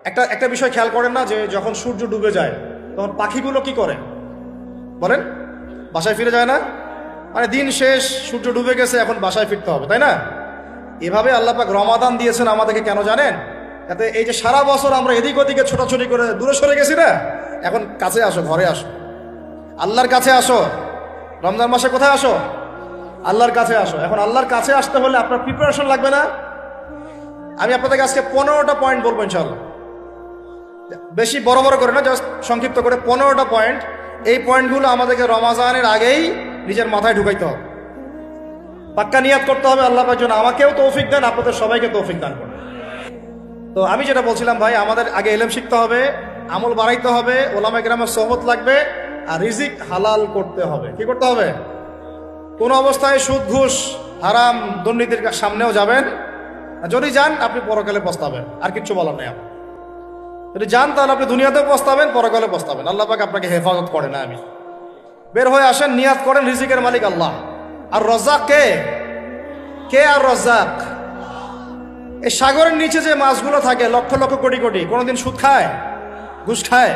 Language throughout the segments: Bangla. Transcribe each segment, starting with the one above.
একটা একটা বিষয় খেয়াল করেন না, যে যখন সূর্য ডুবে যায় তখন পাখিগুলো কি করে বলেন? বাসায় ফিরে যায় না? মানে দিন শেষ, সূর্য ডুবে গেছে, এখন বাসায় ফিরতে হবে, তাই না? এভাবে আল্লাহ পাক রমাদান দিয়েছেন আমাদেরকে কেন জানেন? যাতে এই যে সারা বছর আমরা এদিক ওদিকে ছোটাছুটি করে দূরে সরে গেছি না, এখন কাছে আসো, ঘরে আসো, আল্লাহর কাছে আসো। রমজান মাসে কোথায় আসো? আল্লাহর কাছে আসো। এখন আল্লাহর কাছে আসতে হলে আপনার প্রিপারেশন লাগবে না? আমি আপনাদেরকে আজকে 15টা পয়েন্ট বলবো ইনশাআল্লাহ, বেশি বড় বড় করে না, জাস্ট সংক্ষিপ্ত করে 15টা পয়েন্ট। এই পয়েন্টগুলো আমাদেরকে রমাজানের আগেই নিজের মাথায় ঢুকাইতে হবে, পাক্কা নিয়াত করতে হবে আল্লাহ পাক যেন আমাকেও তৌফিক দেন, আপনাদের সবাইকে তৌফিক দান করেন। তো আমি যেটা বলছিলাম ভাই, আমাদের আগে ইলম শিখতে হবে, আমল বাড়াইতে হবে, ওলামা কেরামের সোহবত লাগবে, আর রিজিক হালাল করতে হবে। কি করতে হবে? কোন অবস্থায় সুদ ঘুষ হারাম দুর্নীতির সামনেও যাবেন, যদি যান আপনি পরকালে পস্তাবেন, আর কিচ্ছু বলার নেই। আপনি যদি যান তাহলে আপনি দুনিয়াতেও পস্তাবেন, পরকালে পস্তাবেন। আল্লাহ পাক আপনাকে হেফাজত করে না। আমি বের হয়ে আসেন, নিয়াত করেন, রিজিকের মালিক আল্লাহ। আর রজ্জাক কে? কে আর রজ্জাক? এই সাগরের নিচে যে মাছগুলো থাকে লক্ষ লক্ষ কোটি কোটি, কোনোদিন সুদ খায়, ঘুষ খায়,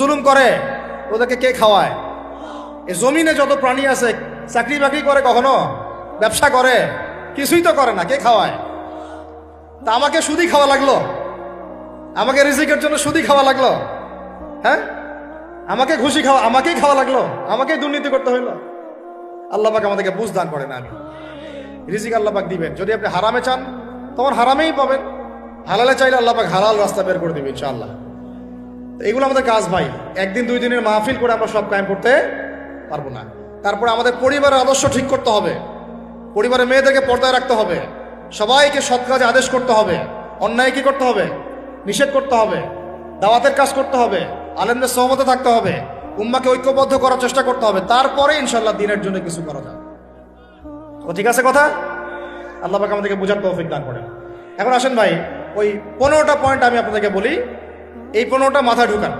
জুলুম করে? ওদেরকে কে খাওয়ায়? এই জমিনে যত প্রাণী আছে চাকরি বাকরি করে, কখনো ব্যবসা করে? কিছুই তো করে না। কে খাওয়ায়? তা আমাকে সুদই খাওয়া লাগলো, আমাকে রিজিকের জন্য সুদই খাওয়া লাগলো, হ্যাঁ? আমাকে ঘুষি খাওয়া, আমাকেই খাওয়া লাগলো, আমাকেই দুর্নীতি করতে হইলো। আল্লাহ পাক আমাদেরকে বুঝ দান করেন। আমি রিজিক আল্লাহ পাক দিবেন। যদি আপনি হারামে চান তখন হারামেই পাবেন, হালালে চাইলে আল্লাহ পাক হালাল রাস্তা বের করে দিবেন ইনশাআল্লাহ। তো এগুলো আমাদের কাজ ভাই। একদিন দুই দিনের মাহফিল করে আমরা সব কায়েম করতে পারবো না। তারপরে আমাদের পরিবারের আদর্শ ঠিক করতে হবে, পরিবারের মেয়েদেরকে পর্দায় রাখতে হবে, সবাইকে সৎ কাজে আদেশ করতে হবে, অন্যায় কি করতে হবে? নিষেধ করতে হবে, দাওয়াতের কাজ করতে হবে, আলেমদের সহমতে থাকতে হবে, উম্মাকে ঐক্যবদ্ধ করার চেষ্টা করতে হবে। তারপরে ইনশাআল্লাহ দিনের জন্য কিছু করা যায়। তো ঠিক আছে কথা? আল্লাহ পাক আমাদেরকে বোঝার তৌফিক দান করেন। এখন আসেন ভাই, ওই 15টা পয়েন্ট আমি আপনাদেরকে বলি, এই 15টা মাথায় ঢুকান,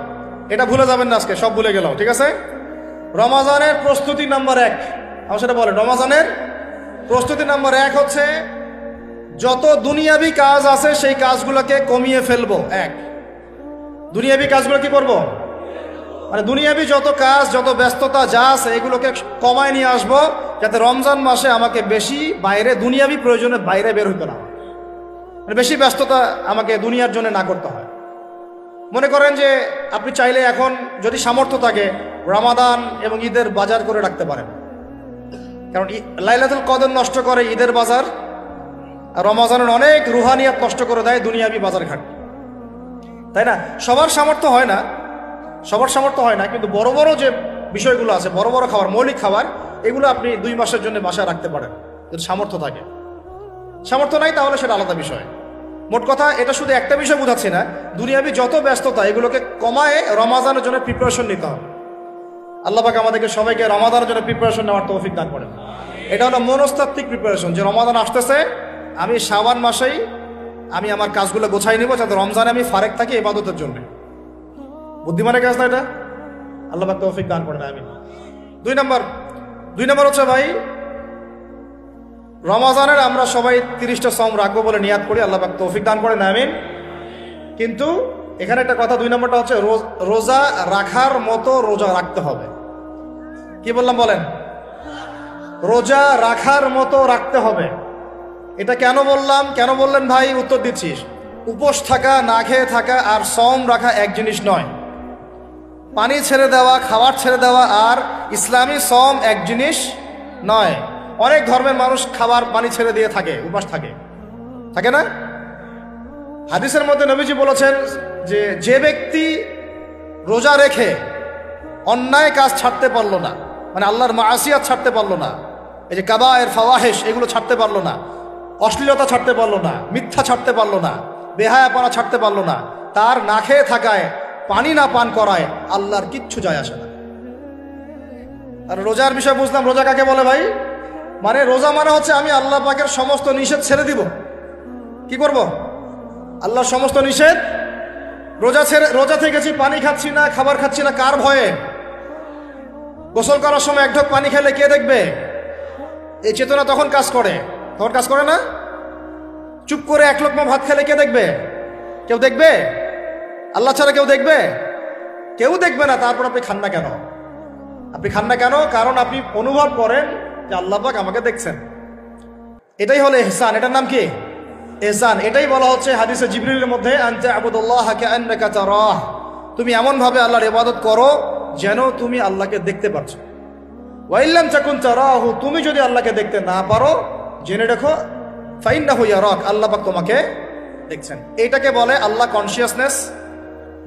এটা ভুলে যাবেন না আজকে, সব ভুলে গেলাম, ঠিক আছে? রমাজানের প্রস্তুতি নাম্বার 1, আমার সেটা বলেন। রমাজানের প্রস্তুতি নাম্বার 1 হচ্ছে যত দুনিয়াবি কাজ আছে সেই কাজগুলোকে কমিয়ে ফেলবো। দুনিয়াবি কাজগুলো কি করব? মানে দুনিয়াবি যত কাজ, যত ব্যস্ততা যা আছে এগুলোকে কমায় নিয়ে আসবো, যাতে রমজান মাসে আমাকে বেশি বাইরে দুনিয়াবি প্রয়োজনে বাইরে বের হইতে না হয়, মানে বেশি ব্যস্ততা আমাকে দুনিয়ার জন্য না করতে হয়। মনে করেন যে আপনি চাইলে এখন যদি সামর্থ্য থাকে রমাদান এবং ঈদের বাজার করে রাখতে পারেন, কারণ লাইলাতুল কদর নষ্ট করে ঈদের বাজার, আর রমাজানের অনেক রুহানিয়াত নষ্ট করে দেয় দুনিয়াবি বাজার ঘাট, তাই না? সবার সামর্থ্য হয় না, সবার সামর্থ্য হয় না, কিন্তু বড় বড় যে বিষয়গুলো আছে, বড় বড় খাবার, মৌলিক খাবার, এগুলো আপনি 2 মাসের জন্য বাসায় রাখতে পারেন যদি সামর্থ্য থাকে। সামর্থ্য নাই তাহলে সেটা আলাদা বিষয়। মোট কথা এটা শুধু একটা বিষয় বোঝাচ্ছি না, দুনিয়াবি যত ব্যস্ততা এগুলোকে কমায় রমাজানের জন্য প্রিপারেশন নিতে হবে। আল্লাহ পাক আমাদেরকে সবাইকে রমাদানের জন্য প্রিপারেশন নেওয়ার তৌফিক দান করেন। এটা হলো মনস্তাত্ত্বিক প্রিপারেশন, যে রমাদান আসতেছে, আমি শাবান মাসেই আমি আমার কাজগুলো গোছাই নিব, যাতে রমজানে আমি ফারেক থাকি ইবাদতের জন্য। বুদ্ধিমানের কাজ না এটা? আল্লাহ পাক তৌফিক দান করেন। আমিন। 2 নম্বর হচ্ছে ভাই, রমাজানের আমরা সবাই 30টা সওম রাখবো বলে নিয়াত করি, আল্লাহ পাক তৌফিক দান করেন। আমিন। কিন্তু এখানে একটা কথা, 2 নম্বরটা হচ্ছে রোজা রাখার মতো রোজা রাখতে হবে। কি বললাম বলেন? রোজা রাখার মতো রাখতে হবে। এটা কেন বললাম, কেন বললেন ভাই? উত্তর দিচ্ছিস। উপোস থাকা, না খেয়ে থাকা আর সওম রাখা এক জিনিস নয়। পানি ছেড়ে দেওয়া, খাবার ছেড়ে দেওয়া আর ইসলামী সওম এক জিনিস নয়। অনেক ধর্মের মানুষ খাবার পানি ছেড়ে দিয়ে থাকে, উপাস থাকে, থাকে না? হাদিসের মধ্যে নবীজি বলেছেন যে যে ব্যক্তি রোজা রেখে অন্যায় কাজ ছাড়তে পারলো না, মানে আল্লাহর মাসিয়াত ছাড়তে পারলো না, এই যে কাবায়ের ফাওয়াহিশ এগুলো ছাড়তে পারলো না, অশ্লীলতা ছাড়তে পারলো না, মিথ্যা ছাড়তে পারলো না, বেহায়াপনা ছাড়তে পারলো না, তার না খেয়ে থাকায়, পানি না পান করায় আল্লাহর কিচ্ছু যায় আসে না। আর রোজার বিষয় বুঝলাম। রোজা কাকে বলে ভাই? মানে রোজা মানে হচ্ছে আমি আল্লাহ পাকের সমস্ত নিষেধ ছেড়ে দিব। কি করব? আল্লাহর সমস্ত নিষেধ। রোজা থেকেছি, পানি খাচ্ছি না, খাবার খাচ্ছি না, কার ভয়ে? গোসল করার সময় 1 ঢোক পানি খেলে কে দেখবে? এই চেতনা তখন কাজ করে, তখন কাজ করে না? চুপ করে 1 লোকমা ভাত খেলে কে দেখবে? কেউ দেখবে? আল্লাহ ছাড়া কেউ দেখবে? কেউ দেখবে না, তারপর আপনি খান না কেন? আপনি খান না কেন? কারণ আপনি অনুভব করেন যে আল্লাহ পাক আমাকে দেখছেন। এটাই হলো ইহসান। এটার নাম কি? ইহসান। এটাই বলা হচ্ছে হাদিসে জিবরিলের মধ্যে, আনতা আবুদুল্লাহ কাআন্নাকা তারাহ, তুমি এমন ভাবে আল্লাহর ইবাদত করো যেন তুমি আল্লাহকে দেখতে পাচ্ছ। ওয়া ইল্লাম তাকুন তারাহু, তুমি যদি আল্লাহকে দেখতে না পারো, জেনে রাখো ফাইন্নাহু ইয়ারাক, আল্লাহ পাক তোমাকে দেখছেন। এটাকে বলে আল্লাহ কনসিয়াসনেস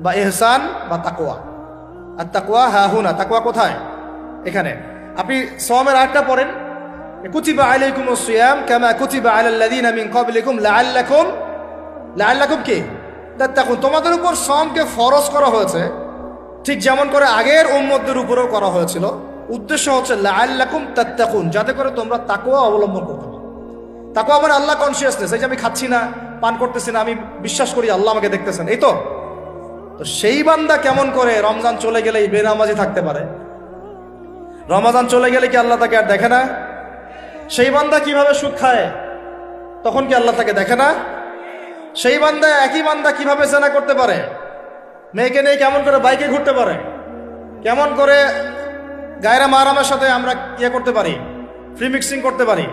বা ইহসান বা তাকওয়া। আর তাকওয়া হাহুনা, তাকওয়া কোথায়? এখানে। আপনি সওমের আয়াতটা পড়েন, কুতিবা আলাইকুমুস সিয়াম কামা কুতিবা আলাল লাযিনা মিন ক্বাবলিকুম লাআল্লাকুম কি তাত্তাকুন, তোমাদের উপর সওমকে ফরজ করা হয়েছে ঠিক যেমন করে আগের উম্মতদের উপরেও করা হয়েছিল। উদ্দেশ্য হচ্ছে লাআল্লাকুম তাত্তাকুন, যাতে করে তোমরা তাকওয়া অবলম্বন করতে পারো। তাকওয়া মানে আল্লাহ কনসিয়াসনেস, এই যে আমি খাচ্ছি না, পান করতেছি না, আমি বিশ্বাস করি আল্লাহ আমাকে দেখতেছেন, এই তো। তো সেই বান্দা কেমন করে রমজান চলে গেলেই বেনামাজি থাকতে পারে? রমজান চলে গেলে কি আল্লাহ তাকে আর দেখে না? সেই বান্দা কিভাবে সুদ খায়, তখন কি আল্লাহ তাকে দেখে না? সেই বান্দা, একই বান্দা কিভাবে জেনা করতে পারে? মেয়েকে নিয়ে কেমন করে বাইকে ঘুরতে পারে? কেমন করে গায়রা মাহরামের সাথে আমরা ইয়ে করতে পারি, ফ্রি মিক্সিং করতে পারি?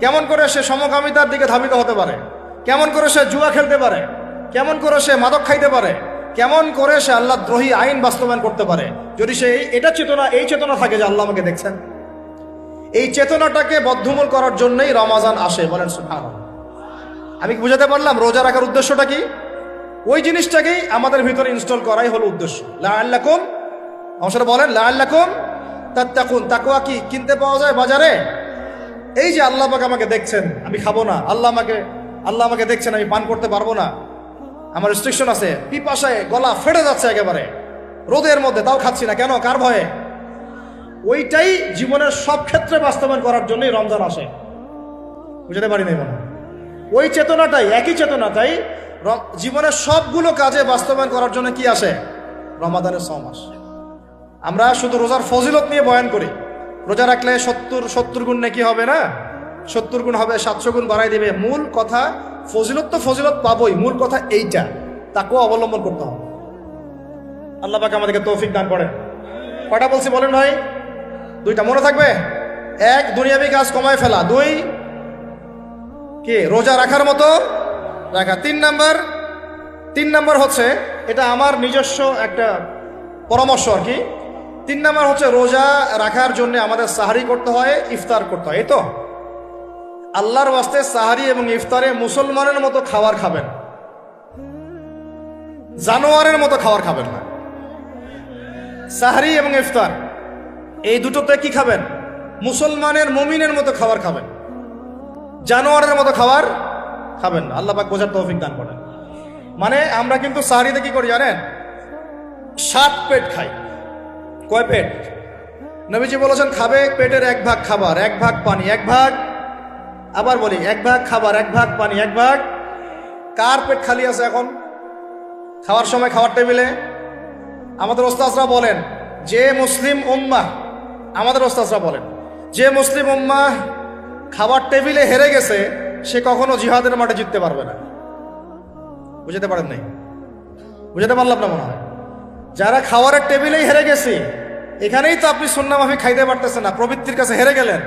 কেমন করে সে সমকামিতার দিকে ধাবিত হতে পারে? কেমন করে সে জুয়া খেলতে পারে? কেমন করে সে মাদক খাইতে পারে? কেমন করে সে আল্লাহ দ্রোহী আইন বাস্তবায়ন করতে পারে? যদি সে এই চেতনা থাকে যে আল্লাহ আমাকে দেখছেন। এই চেতনাটাকে বদ্ধমূল করার জন্যই রমাজান আসে। বলেন সুবহানাল্লাহ। আমি বুঝাতে পারলাম রোজা রাখার উদ্দেশ্যটা কি? ওই জিনিসটাকেই আমাদের ভিতরে ইনস্টল করাই হলো উদ্দেশ্য। লাআল্লাকুম, আমার সাথে বলেন লাআল্লাকুম তাত্তাকুন। তাকওয়া কি কিনতে পাওয়া যায় বাজারে? এই যে আল্লাহ পাক আমাকে দেখছেন, আমি খাবো না, আল্লাহ আমাকে দেখছেন, আমি পান করতে পারবো না, আমার রেস্ট্রিকশন আছে, পিপাসায় গলা ফেটে যাচ্ছে একেবারে রোদের মধ্যে, তাও খাচ্ছি না কেন? কার ভয়ে? ওইটাই জীবনের সব ক্ষেত্রে বাস্তবায়ন করার জন্যই রমজান আসে। বুঝতে পারি নাই মনে? ওই চেতনাটাই, একই চেতনাটাই জীবনের সবগুলো কাজে বাস্তবায়ন করার জন্য কি আসে? রমাদানের 6 মাস। আমরা শুধু রোজার ফজিলত নিয়ে বয়ান করি, রোজা রাখলে 70 গুণ নাকি হবে না, 70 গুণ হবে, 700 গুণ বাড়াই দেবে। মূল কথা ফজিলত তো ফজিলত পাবোই, মূল কথা এইটা, তাকেও অবলম্বন করতে হবে। আল্লাহ পাক আমাদেরকে তৌফিক দান করেন। কয়টা বলছি বলেন ভাই? 2টা মনে থাকবে। 1, দুনিয়াবি কাজ কমায় ফেলা। 2, কি রোজা রাখার মতো রাখা। 3 নাম্বার হচ্ছে, এটা আমার নিজস্ব একটা পরামর্শ আর কি। 3 নাম্বার হচ্ছে রোজা রাখার জন্য আমাদের সাহারি করতে হয়, ইফতার করতে হয়। এই তো আল্লাহর ওয়াস্তে সাহারি এবং ইফতারে মুসলমানের মতো খাবার খাবেন, জানোয়ারের মতো খাবার খাবেন না। সাহারি এবং ইফতার এই দুটোতে কি খাবেন? মুসলমানের, মুমিনের মতো খাবার খাবেন, জানোয়ারের মতো খাবার খাবেন না। আল্লাহ পাক বোঝার তৌফিক দান করেন। মানে আমরা কিন্তু সাহারিতে কি করি জানেন? 7 পেট খাই। কয় পেট? নবীজি বলেছেন খাবে পেটের 1 ভাগ খাবার, 1 ভাগ পানি, 1 ভাগ, আবার বলি 1 ভাগ খাবার, 1 ভাগ পানি, 1 ভাগ। কার পেট খালি আছে এখন খাওয়ার সময় খাওয়ার টেবিলে? আমাদের ওস্তাদরা বলেন যে মুসলিম উম্মাহ, আমাদের ওস্তাদরা বলেন যে মুসলিম উম্মাহ খাবার টেবিলে হেরে গেছে, সে কখনো জিহাদের মাঠে জিততে পারবে না। বুঝতে পারেন নাই? বুঝতে পারলাম না মনে হয়। যারা খাবারের টেবিলেই হেরে গেছে, এখানেই তো আপনি সুন্নাহ মাফিক খাইতে পারতেছেন না, প্রবৃত্তির কাছে হেরে গেলেন।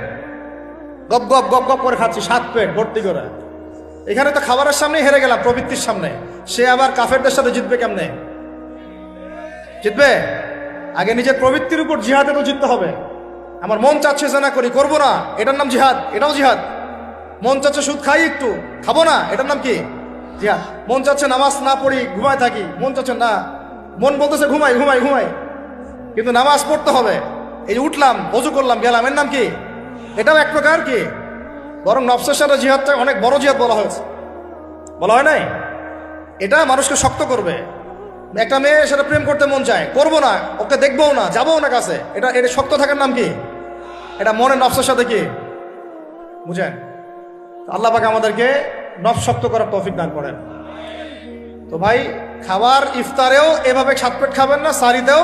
গপ গপ গপ গপ করে খাচ্ছি 7 পেট ভর্তি করে। এখানে তো খাবারের সামনেই হেরে গেলাম, প্রবৃত্তির সামনে। সে আবার কাফেরদের সাথে জিতবে কেমনে? জিতবে আগে নিজের প্রবৃত্তির উপর জিহাদে তো জিততে হবে। আমার মন চাচ্ছে জেনা করি, করবো না, এটার নাম জিহাদ, এটাও জিহাদ। মন চাচ্ছে সুদ খাই একটু, খাবো না, এটার নাম কি? জিহাদ। মন চাচ্ছে নামাজ না পড়ি, ঘুমায় থাকি, মন চাচ্ছে না, মন বলতেছে ঘুমাই ঘুমাই ঘুমাই, কিন্তু নামাজ পড়তে হবে। এই যে উঠলাম, ওযু করলাম, গেলাম, এর নাম কি? এটাও এক প্রকার কি? বরং নফসের সাথে জিহাদটা অনেক বড় জিহাদ বলা হয়েছে, বলা হয় নাই? এটা মানুষকে শক্ত করবে। একটা মেয়ে সেটা প্রেম করতে মন চায়, করবো না, ওকে দেখবও না, যাবো না কাছে, এটা শক্ত থাকার নাম কি? এটা মনের নফসের সাথে কি বুঝেন? আল্লাহ পাক আমাদেরকে নফস শক্ত করার তৌফিক দান করেন। তো ভাই, খাবার ইফতারেও এভাবে 7 পেট খাবেন না, সারিতেও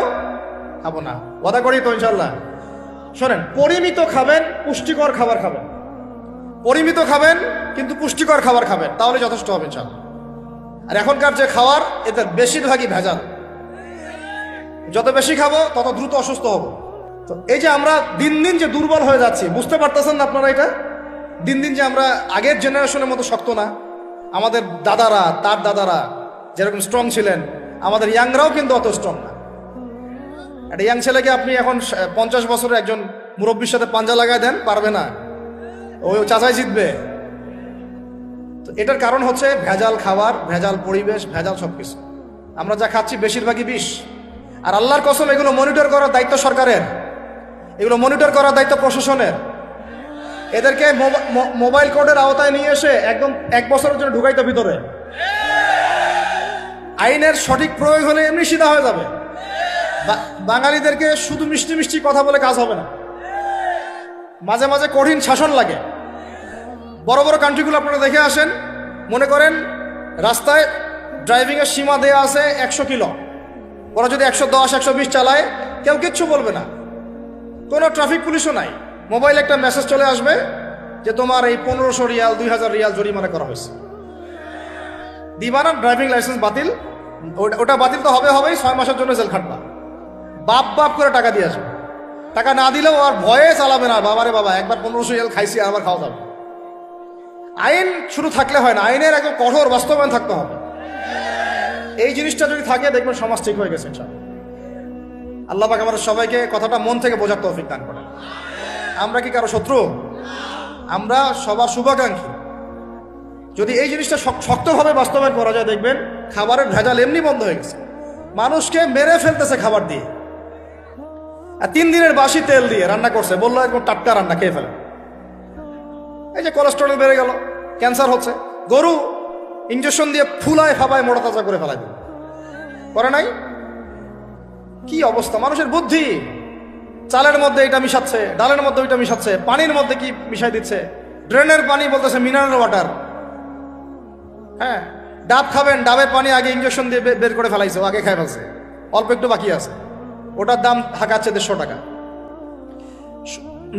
খাবো না, ওয়াদা করি তো ইনশাল্লাহ। শোনেন, পরিমিত খাবেন, পুষ্টিকর খাবার খাবেন। পরিমিত খাবেন কিন্তু পুষ্টিকর খাবার খাবেন, তাহলে যথেষ্ট হবে ইনশাল্লাহ। আর এখনকার যে খাবার, এতে বেশিরভাগই ভেজাল। যত বেশি খাবো তত দ্রুত অসুস্থ হব। তো এই যে আমরা দিন দিন যে দুর্বল হয়ে যাচ্ছি, বুঝতে পারতেছেন না আপনারা? এটা দিন দিন যে আমরা আগের জেনারেশনের মতো শক্ত না। আমাদের দাদারা, তার দাদারা যেরকম স্ট্রং ছিলেন, আমাদের ইয়াংরাও কিন্তু অত স্ট্রং না। একটা ইয়াং ছেলেকে আপনি এখন 50 বছরের একজন মুরব্বীর সাথে পাঞ্জা লাগায় দেন, পারবে না, ওই চাচাই জিতবে। তো এটার কারণ হচ্ছে ভেজাল খাবার, ভেজাল পরিবেশ, ভেজাল সবকিছু। আমরা যা খাচ্ছি বেশিরভাগই বিষ। আর আল্লাহর কসম, এগুলো মনিটর করার দায়িত্ব সরকারের, এগুলো মনিটর করার দায়িত্ব প্রশাসনের। এদেরকে মোবাইল কোর্টের আওতায় নিয়ে এসে একদম 1 বছরের জন্য ঢুকাইতো ভিতরে। আইনের সঠিক প্রয়োগ হলে এমনি সিধা হয়ে যাবে। বাঙালিদেরকে শুধু মিষ্টি মিষ্টি কথা বলে কাজ হবে না, মাঝে মাঝে কঠিন শাসন লাগে। বড় বড় কান্ট্রিগুলো আপনারা দেখে আসেন, মনে করেন রাস্তায় ড্রাইভিংয়ের সীমা দেওয়া আছে 100 কিলো, ওরা যদি 110, 120 চালায় কেউ কিচ্ছু বলবে না, কোনো ট্রাফিক পুলিশও নাই। মোবাইলে একটা মেসেজ চলে আসবে যে তোমার এই 1500 রিয়াল, 2000 রিয়াল জরিমানা করা হয়েছে। দিবা না, ড্রাইভিং লাইসেন্স বাতিল। ওটা বাতিল তো হবেই, 6 মাসের জন্য জেল খাটবা। বাপ করে টাকা দিয়ে আসবে। টাকা না দিলেও আর ভয়ে চালাবে না, বাবারে বাবা একবার 1500 রিয়াল খাইছি, আবার খাওয়া যাবে। আইন শুধু থাকলে হয় না, আইনের একদম কঠোর বাস্তবায়ন থাকতে হবে। এই জিনিসটা যদি থাকে, দেখবেন সমাজ ঠিক হয়ে গেছে ইনশাআল্লাহ। আল্লাহ পাক আমাদের সবাইকে কথাটা মন থেকে বোঝার তৌফিক দান করেন। আমরা কি কারো শত্রু? আমরা সবার শুভাকাঙ্ক্ষী। যদি এই জিনিসটা শক্তভাবে বাস্তবায়ন করা যায়, দেখবেন খাবারের ভেজাল এমনি বন্ধ হয়ে গেছে। মানুষকে মেরে ফেলতেছে খাবার দিয়ে, আর 3 দিনের বাসি তেল দিয়ে রান্না করছে, বললো একদম টাটকা রান্না, খেয়ে ফেলে। এই যে কোলেস্টেরল বেড়ে গেল, ক্যান্সার হচ্ছে। গরু ইঞ্জেকশন দিয়ে ফুলায় ফাবায় মোটা তাজা করে ফেলাই দিল, করে নাই? কি অবস্থা মানুষের বুদ্ধি! চালের মধ্যে এটা মিশাচ্ছে, ডালের মধ্যে ওইটা মিশাচ্ছে, পানির মধ্যে কি মিশাই দিচ্ছে, ড্রেনের পানি বলতেছে মিনারেল ওয়াটার। হ্যাঁ, ডাব খাবেন, ডাবের পানি আগে ইঞ্জেকশন দিয়ে বের করে ফেলাইছে, আগে খাই ফেলছে, অল্প একটু বাকি আছে, ওটার দাম হাঁকাচ্ছে 150 টাকা।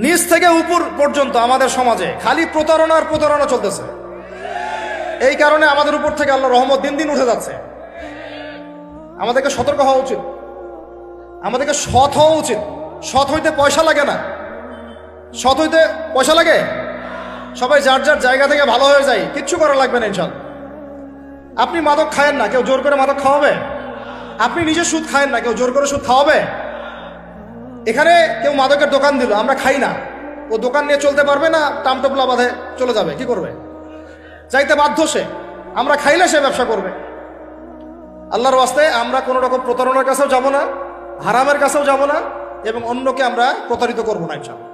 নিচ থেকে উপর পর্যন্ত আমাদের সমাজে খালি প্রতারণার প্রতারণা চলতেছে। এই কারণে আমাদের উপর থেকে আল্লাহর রহমত দিন দিন উঠে যাচ্ছে। আমাদেরকে সতর্ক হওয়া উচিত, আমাদেরকে সৎ হওয়া উচিত। সৎ হইতে পয়সা লাগে না, সৎ হইতে পয়সা লাগে? সবাই যার যার জায়গা থেকে ভালো হয়ে যায়, কিচ্ছু করা লাগবে না ইনশাআল্লাহ। আপনি মাদক খায়েন না, কেউ জোর করে মাদক খাওয়াবে? আপনি নিজে সুদ খায়েন না, কেউ জোর করে সুদ খাওয়াবে? এখানে কেউ মাদকের দোকান দিল, আমরা খাই না, ও দোকান নিয়ে চলতে পারবে না? টামটোপলা বাঁধে চলে যাবে, কি করবে? যাইতে বাধ্য সে। আমরা খাইলে সে ব্যবসা করবে। আল্লাহর ওয়াস্তে আমরা কোনো রকম প্রতারণার কাছেও যাব না, হারামের কাছেও যাব না, এবং অন্যকে আমরা প্রতারিত করবো না ইনশাআল্লাহ।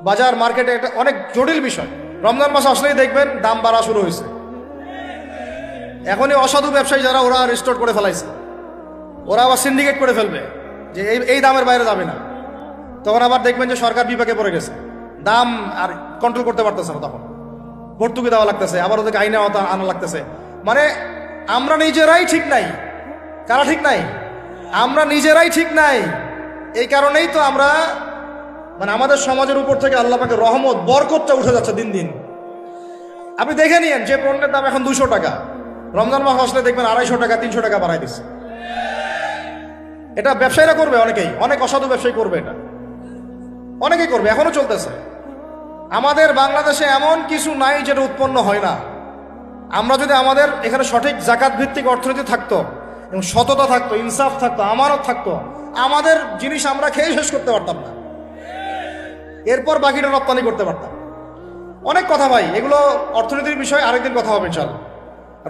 বাজার মার্কেটে এটা অনেক জটিল বিষয়। রমজান মাস আসলেই দেখবেন দাম বাড়া শুরু হয়েছে। এখনই অসাধু ব্যবসায়ী যারা, ওরা রিস্টোর করে ফেলাইছে, ওরা আবার সিন্ডিকেট করে ফেলবে যে এই দামের বাইরে যাবে না। তখন আবার দেখবেন যে সরকার বিপাকে পড়ে গেছে, দাম আর কন্ট্রোল করতে পারতেছে না, তখন ভর্তুকি দেওয়া লাগতেছে, আবার ওদেরকে আইনে আনা লাগতেছে। মানে আমরা নিজেরাই ঠিক নাই। কারা ঠিক নাই? আমরা নিজেরাই ঠিক নাই। এই কারণেই তো আমরা, মানে আমাদের সমাজের উপর থেকে আল্লাহ পাকের রহমত, বরকতটা উঠে যাচ্ছে দিন দিন। আপনি দেখে নিয়েন, যে পণ্যের দাম এখন 200 টাকা, রমজান মাস আসলে দেখবেন 250 টাকা, 300 টাকা বাড়াই দিচ্ছে। এটা ব্যবসায়ীরা করবে, অনেকেই, অনেক অসাধু ব্যবসায়ী করবে, এটা অনেকেই করবে, এখনো চলতেছে। আমাদের বাংলাদেশে এমন কিছু নাই যেটা উৎপন্ন হয় না। আমরা যদি আমাদের এখানে সঠিক জাকাত ভিত্তিক অর্থনীতি থাকতো, এবং সততা থাকতো, ইনসাফ থাকতো, আমানত থাকতো, আমাদের জিনিস আমরা খেয়ে শেষ করতে পারতাম না, এরপর বাকিটা রপ্তানি করতে পারতাম। অনেক কথা ভাই, এগুলো অর্থনীতির বিষয়, আরেকদিন কথা হবে ইনশাআল্লাহ।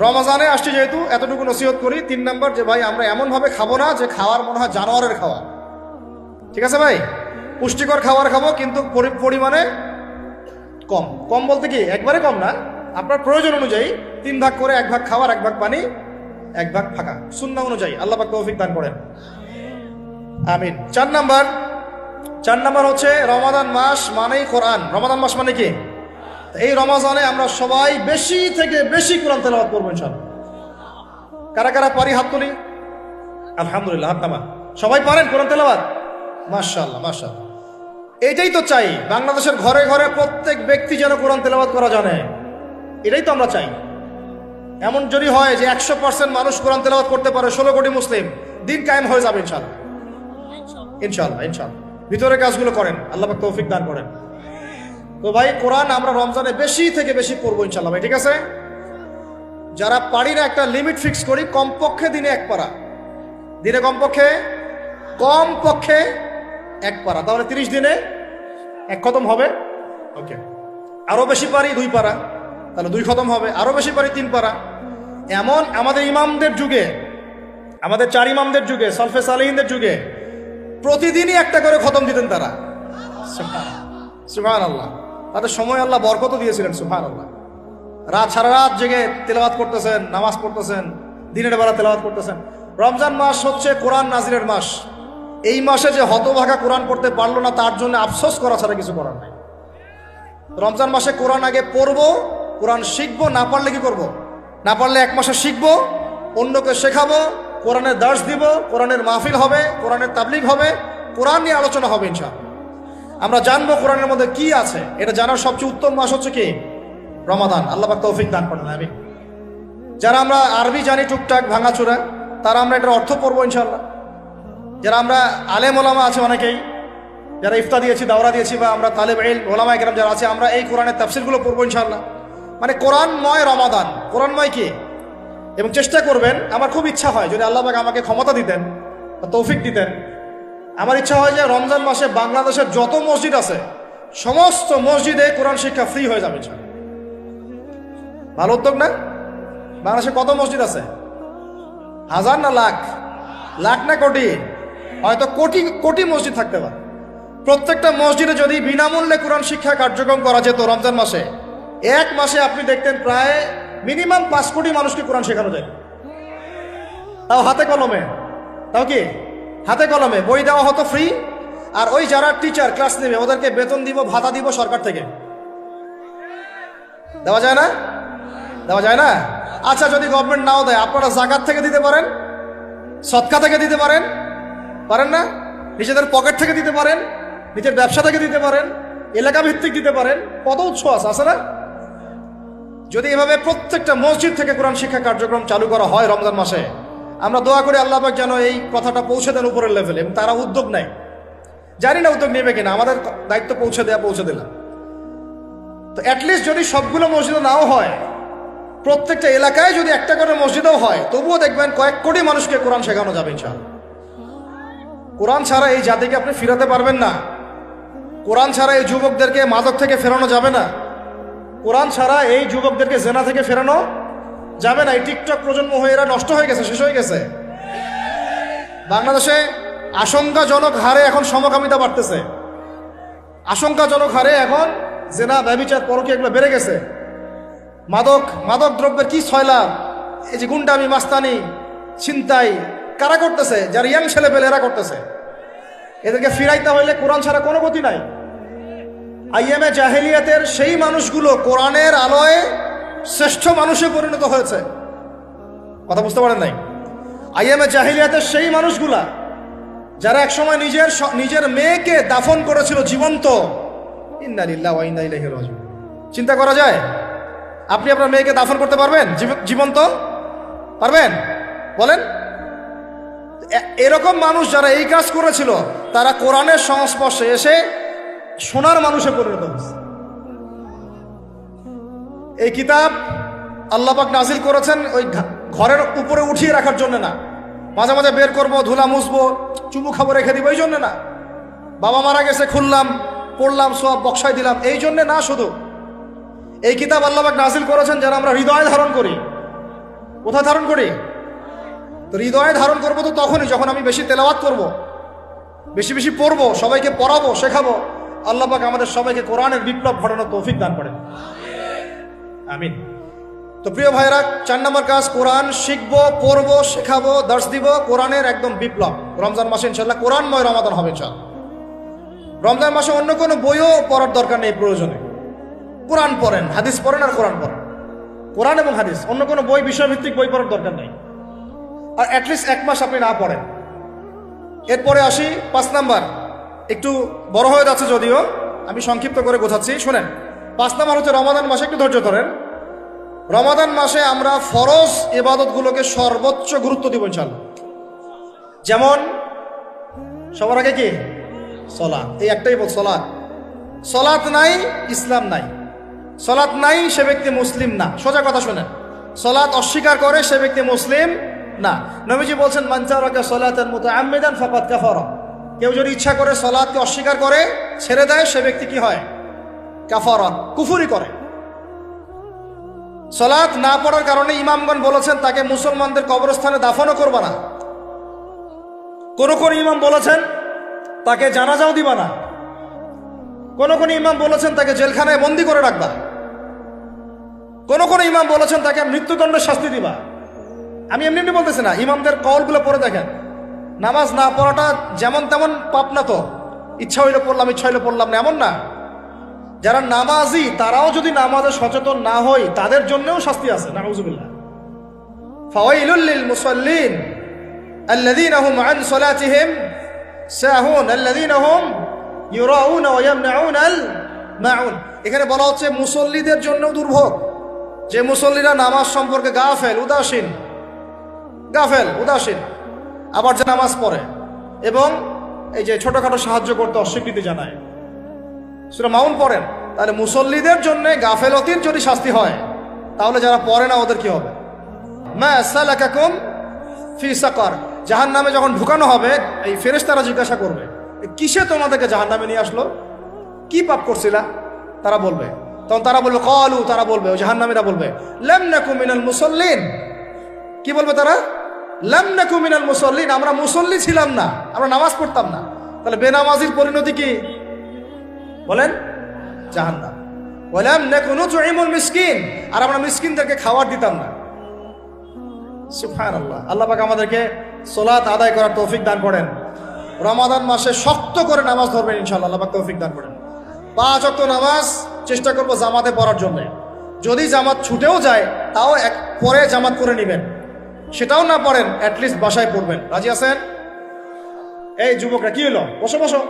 রমজানে আসছে যেহেতু, এতটুকু নসিহত করি। 3 নাম্বার, যে ভাই আমরা এমনভাবে খাবো না যে খাওয়ার মনে হয় জানোয়ারের খাওয়া। ঠিক আছে ভাই, পুষ্টিকর খাবার খাবো, কিন্তু পরিমাণে কম। কম বলতে কি একবারে কম না, আপনার প্রয়োজন অনুযায়ী 3 ভাগ করে, 1 ভাগ খাবার, 1 ভাগ পানি, 1 ভাগ ফাঁকা, সুন্নাহ অনুযায়ী। আল্লাহ পাক তৌফিক দান করেন, আমিন। 4 নাম্বার হচ্ছে রমাদান মাস মানেই কোরআন। রমাদান মাস মানে কি? এই রমজানে আমরা সবাই বেশি থেকে বেশি কোরআন তেলাওয়াত করবো ইনশাআল্লাহ। কারা কারা পারি হাত তুলি? আলহামদুলিল্লাহ, হাত নামা। সবাই পারেন কোরআন তেলাওয়াত? মাশাআল্লাহ, মাশাআল্লাহ। এটাই তো চাই, বাংলাদেশের ঘরে ঘরে প্রত্যেক ব্যক্তি যেন কোরআন তেলাওয়াত করা জানে। এটাই তো আমরা চাই। এমন যদি হয় যে 100% মানুষ কোরআন তেলাওয়াত করতে পারে, 16 কোটি মুসলিম, দিন কায়েম হয়ে যাবে ইনশাআল্লাহ, ইনশাআল্লাহ ইনশাআল্লাহ। ভিতরের কাজগুলো করেন, আল্লাহ পাক তৌফিক দান করেন। তো ভাই কোরআন আমরা রমজানে বেশি থেকে বেশি পড়বো ইনশাআল্লাহ ভাই, ঠিক আছে? যারা পারি না একটা লিমিট ফিক্স করি, কমপক্ষে দিনে 1 পারা, দিনে কমপক্ষে এক পারা, তাহলে 30 দিনে 1 খতম হবে। ওকে, আরো বেশি পারি 2 পারা, তাহলে 2 খতম হবে। আরো বেশি পারি 3 পারা। এমন আমাদের ইমামদের যুগে, আমাদের 4 ইমামদের যুগে, সলফে সালেহিনদের যুগে প্রতিদিনই একটা করে খতম দিতেন তারা। সুবহানাল্লাহ। তাদের সময় আল্লাহ বরকত দিয়েছিলেন। সুবহানাল্লাহ। সারা রাত জেগে তেলাওয়াত করতেছেন, নামাজ পড়তেছেন, দিনের বেলা তেলাওয়াত করতেছেন। রমজান মাস হচ্ছে কোরআন নাজিলের মাস। এই মাসে যে হতভাগা কোরআন পড়তে পারলো না, তার জন্য আফসোস করা ছাড়া কিছু করার নাই। রমজান মাসে কোরআন আগে পড়বো, কোরআন শিখবো, না পারলে কি করব? না পারলে 1 মাসে শিখবো, অন্যকে শেখাবো, কোরআনের দার্স দিব, কোরআনের মাহফিল হবে, কোরআনের তাবলিগ হবে, কোরআন নিয়ে আলোচনা হবে ইনশাআল্লাহ। আমরা জানবো কোরআনের মধ্যে কি আছে। এটা জানার সবচেয়ে উত্তম মাস হচ্ছে কি? রমাদান। আল্লাহ পাক তৌফিক দান করেন, আমিন। যারা আমরা আরবি জানি টুকটাক ভাঙাচোরা, তারা আমরা এটার অর্থ পড়বো ইনশাআল্লাহ। যারা আমরা আলেম ওলামা আছে অনেকেই, যারা ইফতা দিয়েছি, দাওরা দিয়েছি, বা আমরা তালেব ইলম ওলামা একরাম যারা আছে, আমরা এই কোরআনের তাফসিরগুলো পড়বো ইনশাআল্লাহ। মানে কোরআনময় রমাদান, কোরআনময় কি? এবং চেষ্টা করবেন, আমার খুব ইচ্ছা হয় যদি আল্লাহ পাক আমাকে ক্ষমতা দিতেন, তৌফিক দিতেন, আমার ইচ্ছা হয় যে রমজান মাসে বাংলাদেশের যত মসজিদ আছে সমস্ত মসজিদে কোরআন শিক্ষা ফ্রি হয়ে যাবে। ভালো উদ্যোগ না? বাংলাদেশে কত মসজিদ আছে? 1000 না লাখ? লাখ না কোটি? হয়তো কোটি কোটি মসজিদ থাকতে পারে। প্রত্যেকটা মসজিদে যদি বিনামূল্যে কোরআন শিক্ষা কার্যক্রম করা যেত রমজান মাসে, 1 মাসে আপনি দেখতেন প্রায় মিনিমাম 5 কোটি মানুষকে কোরআন শেখানো যায়। তাও হাতে কলমে, তাও কি হাতে কলমে, বই দেওয়া হতো ফ্রি। আর ওই যারা টিচার ক্লাস নেবে ওদেরকে বেতন দিব, ভাতা দিব সরকার থেকে। দেওয়া যায় না? দেওয়া যায় না? আচ্ছা, যদি গভর্নমেন্ট নাও দেয়, আপনারা জাকাত থেকে দিতে পারেন, সদকা থেকে দিতে পারেন, পারেন না? নিজেদের পকেট থেকে দিতে পারেন, নিজের ব্যবসা থেকে দিতে পারেন, এলাকা ভিত্তিক দিতে পারেন। কত উৎস আছে না? যদি এভাবে প্রত্যেকটা মসজিদ থেকে কোরআন শিক্ষা কার্যক্রম চালু করা হয় রমজান মাসে, আমরা দোয়া করি আল্লাহ পাক যেন এই কথাটা পৌঁছে দেন উপরের লেভেলে। এবং তারা উদ্যোগ নেয়, জানি না উদ্যোগ নেবে কিনা, আমাদের দায়িত্ব পৌঁছে দিলাম। তো অ্যাটলিস্ট যদি সবগুলো মসজিদে নাও হয়, প্রত্যেকটা এলাকায় যদি একটা করে মসজিদও হয়, তবুও দেখবেন কয়েক কোটি মানুষকে কোরআন শেখানো যাবে ইনশাআল্লাহ। কোরআন ছাড়া এই জাতিকে আপনি ফিরাতে পারবেন না। কোরআন ছাড়া এই যুবকদেরকে মাদক থেকে ফেরানো যাবে না। কোরআন ছাড়া এই যুবকদেরকে জেনা থেকে ফেরানো যাবে না। এই টিকটক প্রজন্ম হয়ে এরা নষ্ট হয়ে গেছে, শেষ হয়ে গেছে। বাংলাদেশে আশঙ্কাজনক হারে এখন সমকামিতা বাড়তেছে। আশঙ্কাজনক হারে এখন জেনা, ব্যভিচার, পরকীয়া এগুলো বেড়ে গেছে। মাদক দ্রব্যের কি ছয়লাভ, এই যে গুন্ডামি, মাস্তানি, ছিনতাই কারা করতেছে? যারা ইয়াং ছেলে পেলে এরা করতেছে। এদেরকে ফিরাইতে হইলে কোরআন ছাড়া কোনো গতি নাই। আইএমএ জাহেলিয়াতের সেই মানুষগুলো কোরআনের আলোয় শ্রেষ্ঠ মানুষে পরিণত হয়েছে। কথা বুঝতে পারেন নাই? আইএমএ জাহেলিয়াতের সেই মানুষগুলা যারা একসময় নিজের মেয়েকে দাফন করেছিল জীবন্ত। ইন্না লিল্লাহি ওয়া ইন্না ইলাইহি রাজিউন। চিন্তা করা যায়? আপনি আপনার মেয়েকে দাফন করতে পারবেন জীবন্ত? পারবেন? বলেন। এরকম মানুষ যারা এই কাজ করেছিল, তারা কোরআনের সংস্পর্শে এসে সোনার মানুষে পরিণত হয়েছে। এই কিতাব আল্লাহ পাক নাজিল করেছেন ওই ঘরের উপরে উঠিয়ে রাখার জন্য না, মাঝে মাঝে বের করবো, ধুলা মুছবো, চুমু খাবো, রেখে দিব, এই জন্য না। বাবা মারা গেছে, খুললাম, পড়লাম, সব বক্সায় দিলাম, এই জন্যে না। শুধু এই কিতাব আল্লাহ পাক নাজিল করেছেন যারা আমরা হৃদয়ে ধারণ করি। কোথায় ধারণ করি? তো হৃদয়ে ধারণ করবো তো তখনই যখন আমি বেশি তেলাওয়াত করব, বেশি বেশি পড়বো, সবাইকে পড়াবো, শেখাবো। আল্লাহ পাক আমাদের সবাইকে কোরআনের বিপ্লব ঘটানোর তৌফিক দান করেন, আমিন। তো প্রিয় ভাইরা, 4 নম্বর কাজ, কোরআন শিখবো, পড়বো, শেখাবো, দার্স দিব। কোরআনের একদম বিপ্লব। রমজান মাসে ইনশাল্লাহ কোরআনময় রমাদান হবে ইনশাল্লাহ। রমজান মাসে অন্য কোনো বইও পড়ার দরকার নেই প্রয়োজনে। কোরআন পড়েন, হাদিস পড়েন, আর কোরআন পড়েন। কোরআন এবং হাদিস, অন্য কোনো বই, বিষয়ভিত্তিক বই পড়ার দরকার নেই। আর অ্যাটলিস্ট 1 মাস আপনি না পড়েন। এরপরে আসি 5 নাম্বার। একটু বড় হয়ে যাচ্ছে যদিও, আমি সংক্ষিপ্ত করে গোছাচ্ছি, শুনেন। 5 নাম্বার হচ্ছে রমাদান মাসে, একটু ধৈর্য ধরেন। রমাদান মাসে আমরা ফরজ ইবাদতগুলোকে সর্বোচ্চ গুরুত্ব দিব ইনশাআল্লাহ। যেমন সবার আগে কি সলাৎ, এই একটাই বল, সলাৎ। সলাৎ নাই ইসলাম নাই, সলাৎ নাই সে ব্যক্তি মুসলিম না। সোজা কথা শুনেন, সলাৎ অস্বীকার করে সে ব্যক্তি মুসলিম না। নবীজি বলছেন মান তারাকা সালাতান মুতাআম্মিদান ফাকাদ কাফারা, কেউ যদি ইচ্ছা করে সলাৎকে অস্বীকার করে ছেড়ে দেয় সে ব্যক্তি কি হয়? কাফারা, কুফরি করে। সলাৎ না পড়ার কারণে ইমামগণ বলেছেন তাকে মুসলমানদের কবরস্থানে দাফনও করবা না। কোন কোন ইমাম বলেছেন তাকে জানাজাও দিবা না। কোন কোন ইমাম বলেছেন তাকে জেলখানায় বন্দি করে রাখবা। কোন কোন ইমাম বলেছেন তাকে মৃত্যুদণ্ডের শাস্তি দিবা। আমি এমনি এমনি বলতেছি না, ইমামদের কওলগুলো পড়ে দেখেন। নামাজ না পড়াটা যেমন তেমন পাপ না তো, ইচ্ছা হইলে পড়লাম ইচ্ছা হইলে পড়লাম না এমন না। যারা নামাজি তারাও যদি নামাজে সচেতন না হয় তাদের জন্যও শাস্তি আছে। নাউযুবিল্লাহ। ফাওয়াইলুল লিল মুসাল্লিন আল্লাযীনা হুম আন সালাতিহিম সাহুন আল্লাযীনা হুম ইউরাউনা ওয়া ইয়ামনাউনাল মাউন। এখানে বলা হচ্ছে মুসল্লিদের জন্য দুর্ভোগ, যে মুসল্লিরা নামাজ সম্পর্কে গাফেল উদাসীন, আবার যে নামাজ পড়ে এবং এই যে ছোটখাটো সাহায্য করতে অস্বীকৃতি জানায়। সূরা মাউন পড়েন, তাহলে মুসল্লিদের জন্য গাফেলতির যদি শাস্তি হয় তাহলে যারা পড়ে না ওদের কি হবে? মা সালাকাকুম ফি সাকার, জাহান্নামে যখন ঢুকানো হবে এই ফেরেশতারা জিজ্ঞাসা করবে কিসে তোমাদেরকে জাহান্নামে নিয়ে আসলো, কি পাপ করছিলা? তারা বলবে, তখন তারা বলবে ক্বালু, তারা বলবে, ওই জাহান্নামীরা বলবে লাম নাকু মিনাল মুসাল্লিন। কি বলবে তারা? লাম নাকু মিনাল মুসাল্লিন, আমরা মুসল্লি ছিলাম না, আমরা নামাজ পড়তাম না। তাহলে বেনামাজির পরিণতি কি বলেন? জাহান্নাম। ওয়ালাম নাকু নুতঈমুল মিসকিন, আর আমরা মিসকিনদেরকে খাবার দিতাম না। সুবহানাল্লাহ। আল্লাহ পাক আমাদেরকে সালাত আদায় করার তৌফিক দান করেন। রমাদান মাসে শক্ত করে নামাজ ধরবেন ইনশাআল্লাহ, আল্লাহ পাক তৌফিক দান করেন। 5 ওয়াক্ত নামাজ চেষ্টা করব জামাতে পড়ার জন্য। যদি জামাত ছুটেও যায় তাও পরে জামাত করে নেবেন, সেটাও না পড়েন অ্যাটলিস্ট বাসায় পড়বেন। রাজি আছেন? এই যুবকরা কি হলো, বসো বসো,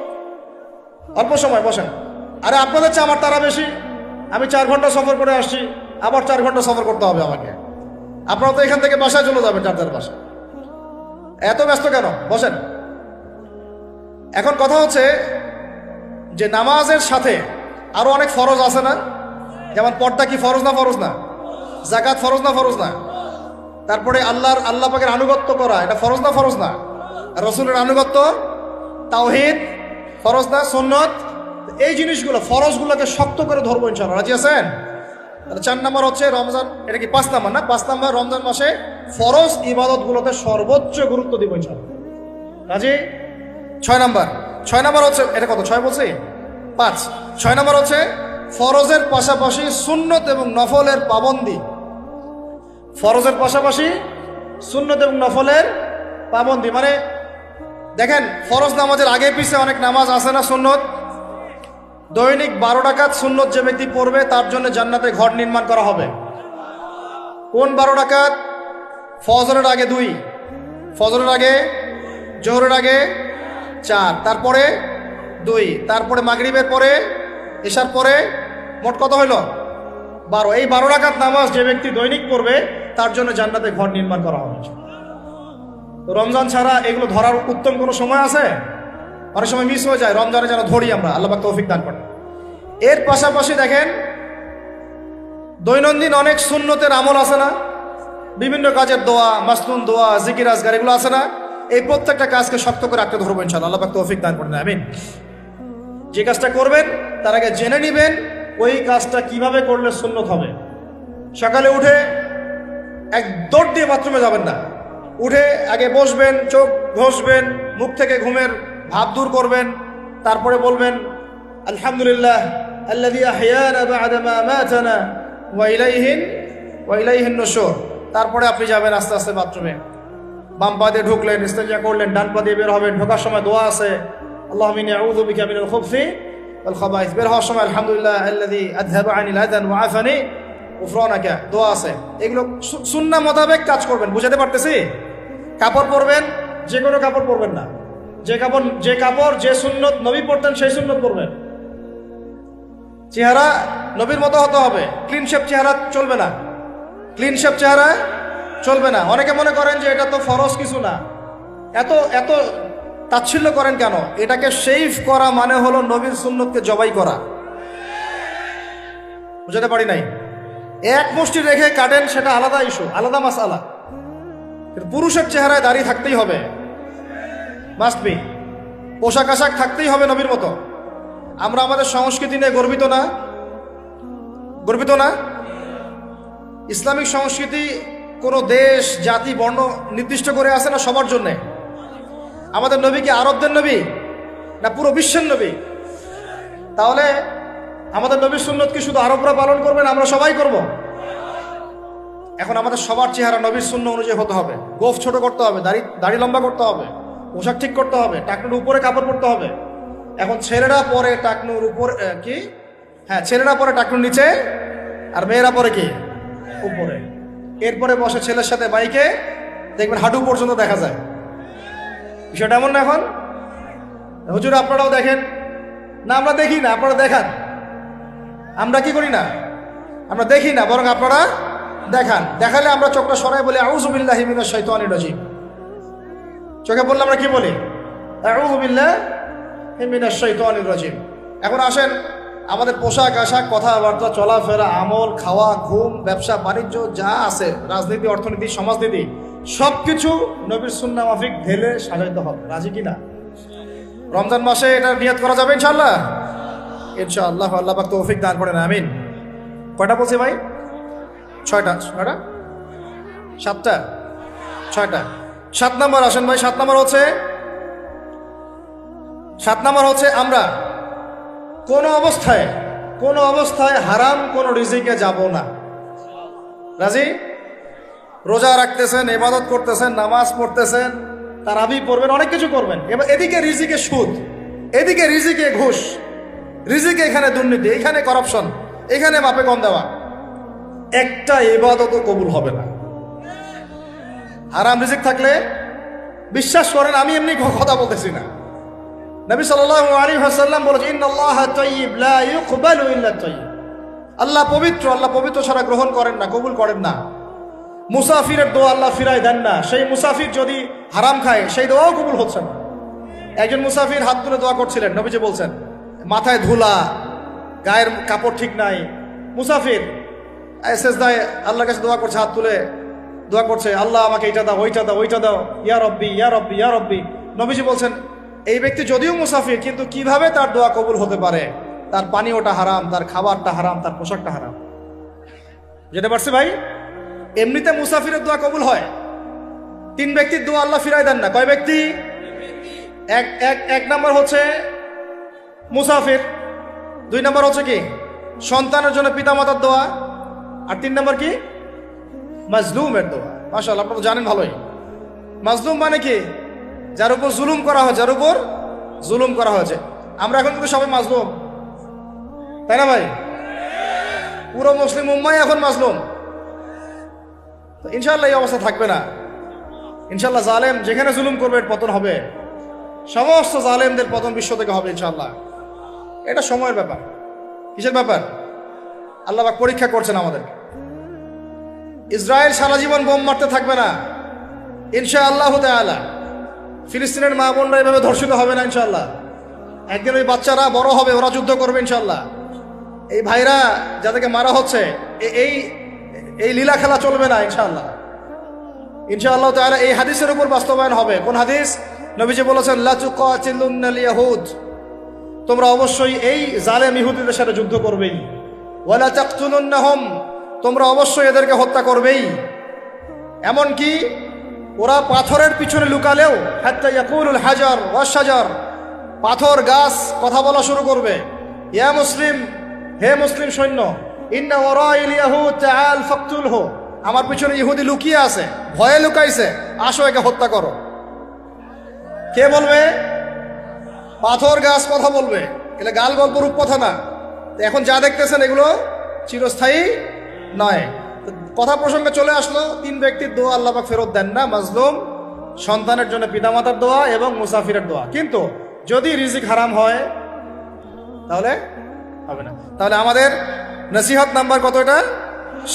অল্প সময় বসেন। আরে আপনাদের চেয়ে আমার তারা বেশি, আমি 4 ঘন্টা সফর করে আসছি, আবার 4 ঘন্টা সফর করতে হবে আমাকে। আপনারা তো এখান থেকে বাসায় চলে যাবেন, যার বাসায়। এত ব্যস্ত কেন? বসেন। এখন কথা হচ্ছে যে নামাজের সাথে আরো অনেক ফরজ আছে না? যেমন পর্দা কি ফরজ না? ফরজ না? যাকাত ফরজ না? ফরজ না? তারপরে আল্লাহ পাকের আনুগত্য করা এটা ফরজ না? ফরজ না? রাসূলের আনুগত্য, তাওহীদ ফরজ না? সুন্নত, এই জিনিসগুলো ফরজগুলোকে শক্ত করে ধরবো ইনশাআল্লাহ। রাজি আছেন? তাহলে 4 নম্বর হচ্ছে রমজান, এটা কি 5 নম্বর না? 5 নম্বর রমজান মাসে ফরজ ইবাদতগুলোকে সর্বোচ্চ গুরুত্ব দিব ইনশাআল্লাহ। রাজি? 6 নম্বর হচ্ছে, এটা কত 6 বলছি? 5। 6 নম্বর হচ্ছে ফরজের পাশাপাশি সুন্নত এবং নফলের পাবন্দি। ফরজের পাশাপাশি সুন্নত এবং নফলের পাবন্দি মানে দেখেন, ফরজ নামাজের আগে পিছিয়ে অনেক নামাজ আছে না সুন্নত? দৈনিক 12 রাকাত সুন্নত যে ব্যক্তি পড়বে তার জন্য জান্নাতে ঘর নির্মাণ করা হবে। কোন 12 রাকাত? ফজরের আগে 2, ফজরের আগে, জোহরের আগে 4, তারপরে 2, তারপরে মাগরিবের পরে, এশার পরে, মোট কত হইল? 12। এই 12 রাকাত নামাজ যে ব্যক্তি দৈনিক পড়বে তার জন্য জান্নাতে ঘর নির্মাণ করা হবে। তো রমজান ছাড়া এগুলো ধরার উত্তম কোনো সময় আছে? অনেক সময় মিস হয়ে যায়, রমজানে যেন ধরি আমরা, আল্লাহ পাক তৌফিক দান করেন। এর পাশাপাশি দেখেন দৈনন্দিন অনেক সুন্নতের আমল আছে না? বিভিন্ন কাজের দোয়া, মাসনুন দোয়া, জিকির আজকার এগুলো আছে না? এই প্রত্যেকটা কাজকে শক্ত করে আঁকড়ে ধরবো ইনশাআল্লাহ, আল্লাহ পাক তৌফিক দান করেন। আমিন। যে কাজটা করবেন তার আগে জেনে নেবেন ওই কাজটা কিভাবে করলে সুন্নত হবে। সকালে উঠে এক দৌড় দিয়ে বাথরুমে যাবেন না, উঠে আগে বসবেন, চোখ ঘষবেন, মুখ থেকে ঘুমের ভাব দূর করবেন, তারপরে বলবেন আলহামদুলিল্লাহ আল্লাযী আহইয়ানা বা'দা মা আমাতানা ওয়া ইলাইহিন নুশুর। তারপরে আপনি যাবেন আস্তে আস্তে বাথরুমে, বাম পা দিয়ে ঢুকলেন, ইস্তেঞ্জা করলেন, ডান পা দিয়ে বের হবেন। ঢোকার সময় দোয়া আছে, আল্লাহুম্মা ইন্নী আউযু বিকা মিনাল খুবসি ওয়াল খাবাইস। বের হওয়ার সময় আলহামদুলিল্লাহ আল্লাযী আযহাবা আনিল আযান ওয়া আফানি গুফরানাকা, দোয়া আছে। এগুলো সুন্নাহ মোতাবেক কাজ করবেন। বুঝাতে পারতেছি? কাপড় পরবেন, যে কোনো কাপড় পরবেন না। যে কাপড় যে সুন্নত নবী পড়তেন সেই সুন্নত পরবেন। চেহারা নবীর মতো হতে হবে, ক্লিন শেপ চেহারা চলবে না, ক্লিন শেপ চেহারা চলবে না। অনেকে মনে করেন যে এটা তো ফরজ কিছু না, এত এত তাচ্ছিল্য করেন কেন? এটাকে শেভ করা মানে হলো নবীর সুন্নতকে জবাই করা। বুঝাতে পারি নাই? এক মুষ্টি রেখে কাটেন, সেটা আলাদা ইস্যু, আলাদা মাসআলা। কিন্তু পুরুষের চেহারায় দাড়ি থাকতেই হবে, মাস্ট বি। পোশাক আশাক থাকতেই হবে নবীর মতো। আমরা আমাদের সংস্কৃতি নিয়ে গর্বিত না? গর্বিত না? ইসলামিক সংস্কৃতি কোনো দেশ, জাতি, বর্ণ নির্দিষ্ট করে আছে না সবার জন্যে? আমাদের নবী কি আরবদের নবী না পুরো বিশ্বের নবী? তাহলে আমাদের নবীর সুন্নত কি শুধু আরবরা পালন করবেন, আমরা সবাই করব? এখন আমাদের সবার চেহারা নবীর সুন্নত অনুযায়ী হতে হবে। গোফ ছোট করতে হবে, দাড়ি লম্বা করতে হবে, পোশাক ঠিক করতে হবে, টাকনুর উপরে কাপড় পরতে হবে। এখন ছেলেরা পরে টাকনুর উপর কি, হ্যাঁ ছেলেরা পরে টাকনুর নিচে, আর মেয়েরা পরে কি উপরে। এরপরে বসে ছেলের সাথে বাইকে, দেখবেন হাঁটু পর্যন্ত দেখা যায়। বিষয়টা এমন না এখন? হুজুর আপনারাও দেখেন না? আমরা দেখি না, আপনারা দেখান। আমরা কি করি না? আমরা দেখি না, বরং আপনারা দেখান। দেখালে আমরা চোখটা সরাই বলি আউযু বিল্লাহি মিনাশ শাইতানির রাজিম। চোখে বললে আমরা কি বলি? আউযু বিল্লাহি মিনাশ শাইতানির রাজিম। এখন আসেন, আমাদের পোশাক আশাক, কথাবার্তা, চলাফেরা, আমল, খাওয়া, ঘুম, ব্যবসা বাণিজ্য যা আছে, রাজনীতি, অর্থনীতি, সমাজনীতি, সবকিছু নবীর সুন্নাহ মাফিক ঢেলে সাজাইতে হবে। রাজি কিনা? রমজান মাসে এটা নিয়ত করা যাবে ইনশাআল্লাহ? ইনশাআল্লাহ। আল্লাহ পাক তৌফিক দান করেন, আমিন। কয়টা বলছি ভাই? ছয়টা। 7টা? 6টা। 7 নম্বর আসেন ভাই। 7 নম্বর হচ্ছে আমরা কোনো অবস্থায় হারাম কোনো রিজিকে যাব না। রাজি? রোজা রাখতেছেন, ইবাদত করতেছেন, নামাজ পড়তেছেন, তারাবি পড়বেন, অনেক কিছু করবেন। এবার এদিকে রিজিকে সুদ, এদিকে রিজিকে ঘুষ, রিজিকে এখানে দুর্নীতি, এখানে করাপশন, এখানে বাপে কম দেওয়া, একটা ইবাদতও কবুল হবে না। হারাম রিজিক থাকলে বিশ্বাস করেন, আমি এমনি কথা বলতেছি না। নবী সাল্লাল্লাহু আলাইহি ওয়াসাল্লাম বলেছেন, ইন্নাল্লাহা তাইয়্যিব লা ইউকবালু ইল্লা তাইয়্যিব। আল্লাহ পবিত্র, আল্লাহ পবিত্র ছাড়া গ্রহণ করেন না, কবুল করেন না। মুসাফিরের দোয়া আল্লাহ ফিরায় দেন না। সেই মুসাফির যদি হারাম খায়, সেই দোয়াও কবুল হচ্ছে না। একজন মুসাফির হাত তুলে দোয়া করছিলেন, নবীজি বলছেন, মাথায় ধুলা, গায়ের কাপড় ঠিক নাই, মুসাফির সেজদায় আল্লাহর কাছে দোয়া করছে, হাত তুলে দোয়া করছে, আল্লাহ আমাকে এইটা দাও, ওইটা দাও, ওইটা দাও, ইয়া রব্বি ইয়া রব্বি ইয়া রব্বি। নবীজি বলছেন, এই ব্যক্তি যদিও মুসাফির, কিন্তু কিভাবে তার দোয়া কবুল হতে পারে? তার পানীয়টা হারাম, তার খাবারটা হারাম, তার পোশাকটা হারাম। যেতে পারছি ভাই? এমনিতে মুসাফিরের দোয়া কবুল হয়। 3 ব্যক্তির দোয়া আল্লাহ ফিরাই দেন না। কয় ব্যক্তি? এক নম্বর হচ্ছে মুসাফির, 2 নম্বর হচ্ছে কি সন্তানের জন্য পিতামাতার দোয়া, আর 3 নম্বর কি মাজলুমের দোয়া। মাশাআল্লাহ, আপনারা জানেন ভালোই। মাজলুম মানে কি? যার উপর জুলুম করা হয়, যার উপর জুলুম করা হয়েছে। আমরা এখন কিন্তু সবাই মাজলুম, তাই না ভাই? পুরো মুসলিম উম্মাহ এখন মাজলুম। তো ইনশাআল্লাহ এই অবস্থা থাকবে না। ইনশাআল্লাহ জালেম যেখানে জুলুম করবে পতন হবে। সমস্ত জালেমদের পতন বিশ্ব থেকে হবে ইনশাআল্লাহ। এটা সময়ের ব্যাপার। কিসের ব্যাপার? আল্লাহ পাক পরীক্ষা করছেন আমাদেরকে। ইসরায়েল সারা জীবন বোম মারতে থাকবে না ইনশাআল্লাহ তাআলা। ফিলিস্তিনের মা বোনরা এভাবে ধর্ষিত হবে না ইনশাআল্লাহ। একদিন ওই বাচ্চারা বড় হবে, ওরা যুদ্ধ করবে ইনশাআল্লাহ। এই ভাইরা যাদেরকে মারা হচ্ছে, এই লীলা খেলা চলবে না ইনশাআল্লাহ। ইনশাআল্লাহ তাআলা এই হাদিসের উপর বাস্তবায়ন হবে। কোন হাদিস? নবীজি বলেছেন, লা তুকাতিলুনাল ইয়াহুদ, তোমরা অবশ্যই এই জালেম ইহুদিদের সাথে যুদ্ধ করবেই। ওয়ালা তাকতুলুনহুম, তোমরা অবশ্যই এদেরকে হত্যা করবেই। এমন কি ওরা পাথরের পিছনে লুকালেও, হাত্তা ইয়াকুলুল হাজার ওয়াশ শাজার, পাথর গাছ কথা বলা শুরু করবে। ইয়া মুসলিম, হে মুসলিম সৈন্য, ইন্না ওয়ারাইল ইয়াহুদ তাআল ফাকতুলহু, আমার পিছনে ইহুদি লুকিয়ে আছে, ভয়ে লুকাইছে, আসো একে হত্যা করো। কে বলবে? পাথর গাছ কথা বলবে। এগুলো গাল গল্প রূপ কথা না। এখন যা দেখতেছেন এগুলো চিরস্থায়ী নয়। কথা প্রসঙ্গে চলে আসলো, 3 ব্যক্তির দোয়া আল্লাহ পাক ফেরত দেন না। মাজলুম, সন্তানের জন্য পিতামাতার দোয়া এবং মুসাফিরের দোয়া। কিন্তু যদি রিজিক হারাম হয় তাহলে হবে না। তাহলে আমাদের নসিহত নাম্বার কত? এটা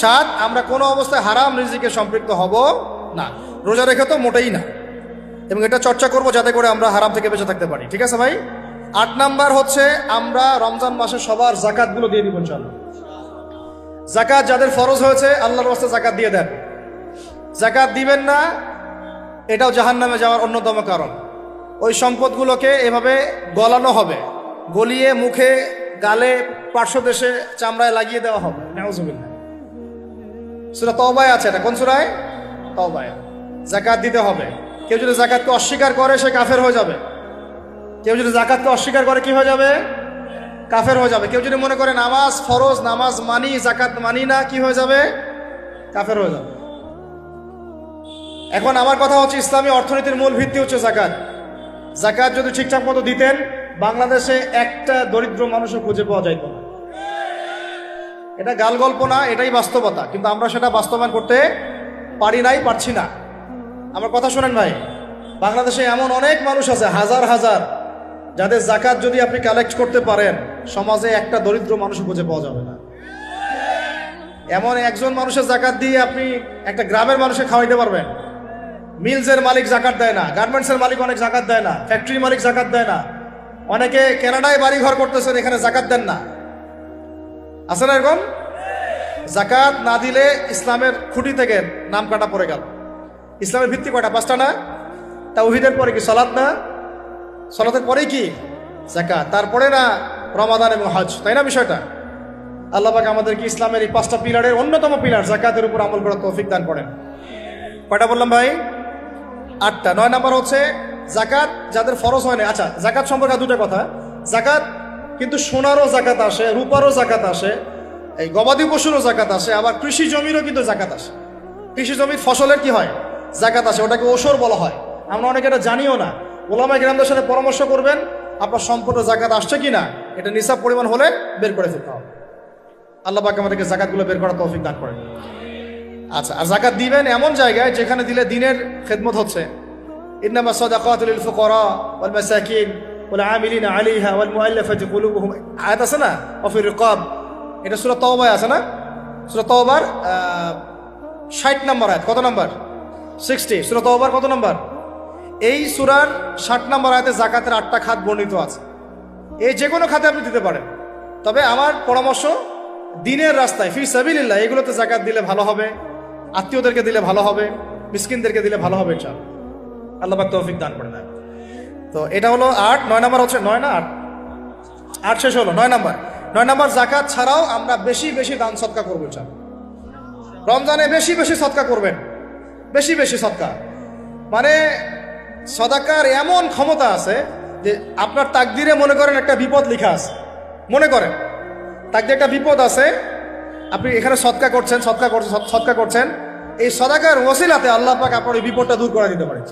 7। আমরা কোনো অবস্থায় হারাম রিজিকে সম্পৃক্ত হব না। রোজা রেখে তো মোটেই না। এবং এটা চর্চা করব যাতে করে আমরা হারাম থেকে বেঁচে থাকতে পারি। ঠিক আছে ভাই? 8 নাম্বার হচ্ছে আমরা রমজান মাসে সবার জাকাতগুলো দিয়ে দিব ইনশাআল্লাহ। জাকাত যাদের ফরজ হয়েছে আল্লাহর রাস্তায় জাকাত দিয়ে দেন। জাকাত দিবেন না, এটাও জাহান্নামে যাওয়ার অন্যতম কারণ। ওই সম্পদগুলোকে এভাবে গলানো হবে, গলিয়ে মুখে, গালে, পার্শ্বদেশে, চামড়ায় লাগিয়ে দেওয়া হবে। নাউজুবিল্লাহ। সূরা তওবায় আছে এটা। কোন সূরায়? তওবায়। জাকাত দিতে হবে। কেউ যদি জাকাতকে অস্বীকার করে সে কাফের হয়ে যাবে। কেউ যদি জাকাতকে অস্বীকার করে কি হয়ে যাবে? কাফের হয়ে যাবে। কেউ যদি মনে করে নামাজ ফরজ, নামাজ মানি, জাকাত মানি না, কি হয়ে যাবে? কাফের হয়ে যাবে। এখন আমার কথা হচ্ছে ইসলামী অর্থনীতির মূল ভিত্তি হচ্ছে জাকাত। জাকাত যদি ঠিকঠাক মতো দিতেন বাংলাদেশে একটা দরিদ্র মানুষও খুঁজে পাওয়া যাইত না। এটা গাল গল্প না, এটাই বাস্তবতা। কিন্তু আমরা সেটা বাস্তবায়ন করতে পারি নাই, পারছি না। আমার কথা শোনেন ভাই, বাংলাদেশে এমন অনেক মানুষ আছে, হাজার হাজার, যাদের জাকাত যদি আপনি কালেক্ট করতে পারেন সমাজে একটা দরিদ্র মানুষ খুঁজে পাওয়া যাবে না। এমন একজন মানুষের জাকাত দিয়ে আপনি একটা গ্রামের মানুষকে খাওয়াইতে পারবেন। মিলসের মালিক জাকাত দেয় না, গার্মেন্টসের মালিক অনেক জাকাত দেয় না, ফ্যাক্টরির মালিক জাকাত দেয় না, অনেকে কানাডায় বাড়ি ঘর করতেছেন, এখানে জাকাত দেন না। আছে না এরকম? জাকাত না দিলে ইসলামের খুঁটি থেকে নাম কাটা পড়ে গেল। ইসলামের ভিত্তি কয়টা? 5টা না? তাওহীদের পরে কি সালাত না? সালাতের পরেই কি জাকাত, তারপরে না রমাদান এবং হজ, তাই না বিষয়টা? আল্লাহ পাক আমাদেরকে ইসলামের এই 5টা পিলারের অন্যতম পিলার জাকাতের উপর আমল করার তৌফিক দান করেন। কয়টা বললাম ভাই? 8টা। 9 নাম্বার হচ্ছে জাকাত যাদের ফরজ হয় না। আচ্ছা, জাকাত সম্পর্কে 2টা কথা। জাকাত কিন্তু সোনারও জাকাত আসে, রূপারও জাকাত আসে, এই গবাদি পশুরও জাকাত আসে, আবার কৃষি জমিরও কিন্তু জাকাত আসে। কৃষি জমির ফসলের কি হয়? জাকাত আসে। ওটাকে ওসর বলা হয়। আমরা অনেকে এটা জানিও না। ওলামায়ে কেরামদের সাথে পরামর্শ করবেন আপনার সম্পূর্ণ জাকাত আসছে কিনা, এটা নিসাব পরিমাণ হলে বের করে ফেলতে হবে। আল্লাহ পাক আমাদেরকে জাকাতগুলো বের করার তৌফিক দান করেন। আচ্ছা, আর জাকাত দিবেন এমন জায়গায় যেখানে দিলে দিনের খেদমত হচ্ছে। ইন্নামা সাদাকাতু লিল ফুকারা ওয়াল মাসাকিন ওয়াল আমিলিনা আলাইহা ওয়াল মুআল্লাফাতি কুলুবুহুম, আয়াত আছে না? ওয়া ফির রিকাব, এটা সূরা তাওবায় আছে না? সূরা তাওবার 60 নম্বর আয়াত। কত নম্বর? 60। সূরা তাওবার কত নম্বর? এই সূরার 60 নম্বর আয়াতে জাকাতের 8টা খাত বর্ণিত আছে। এই যে কোনো খাতে আপনি দিতে পারেন, তবে আমার পরামর্শ দিনের রাস্তায় ফি সাবিলিল্লাহ এগুলোতে জাকাত দিলে ভালো হবে, আত্মীয়দেরকে দিলে ভালো হবে, মিসকিনদেরকে দিলে ভালো হবে ইনশাআল্লাহ। আল্লাহ পাক তৌফিক দান করে দেন। তো এটা হলো 8। 9 নাম্বার হচ্ছে 9 না 8? 8 শেষ হলো। 9 নাম্বার। 9 নাম্বার জাকাত ছাড়াও আমরা বেশি বেশি দান সদকা করবো ইনশাআল্লাহ। রমজানে বেশি বেশি সদকা করবেন, বেশি বেশি সদকা। মানে সদাকার এমন ক্ষমতা আছে যে আপনার তাকদিরে মনে করেন একটা বিপদ লেখা আছে, মনে করেন তাকদিরে একটা বিপদ আছে, আপনি এখানে সদকা করছেন, সদকা করছেন, এই সদাকার ওসিলাতে আল্লাহ পাক আপনার এই বিপদটা দূর করে দিতে পারেন।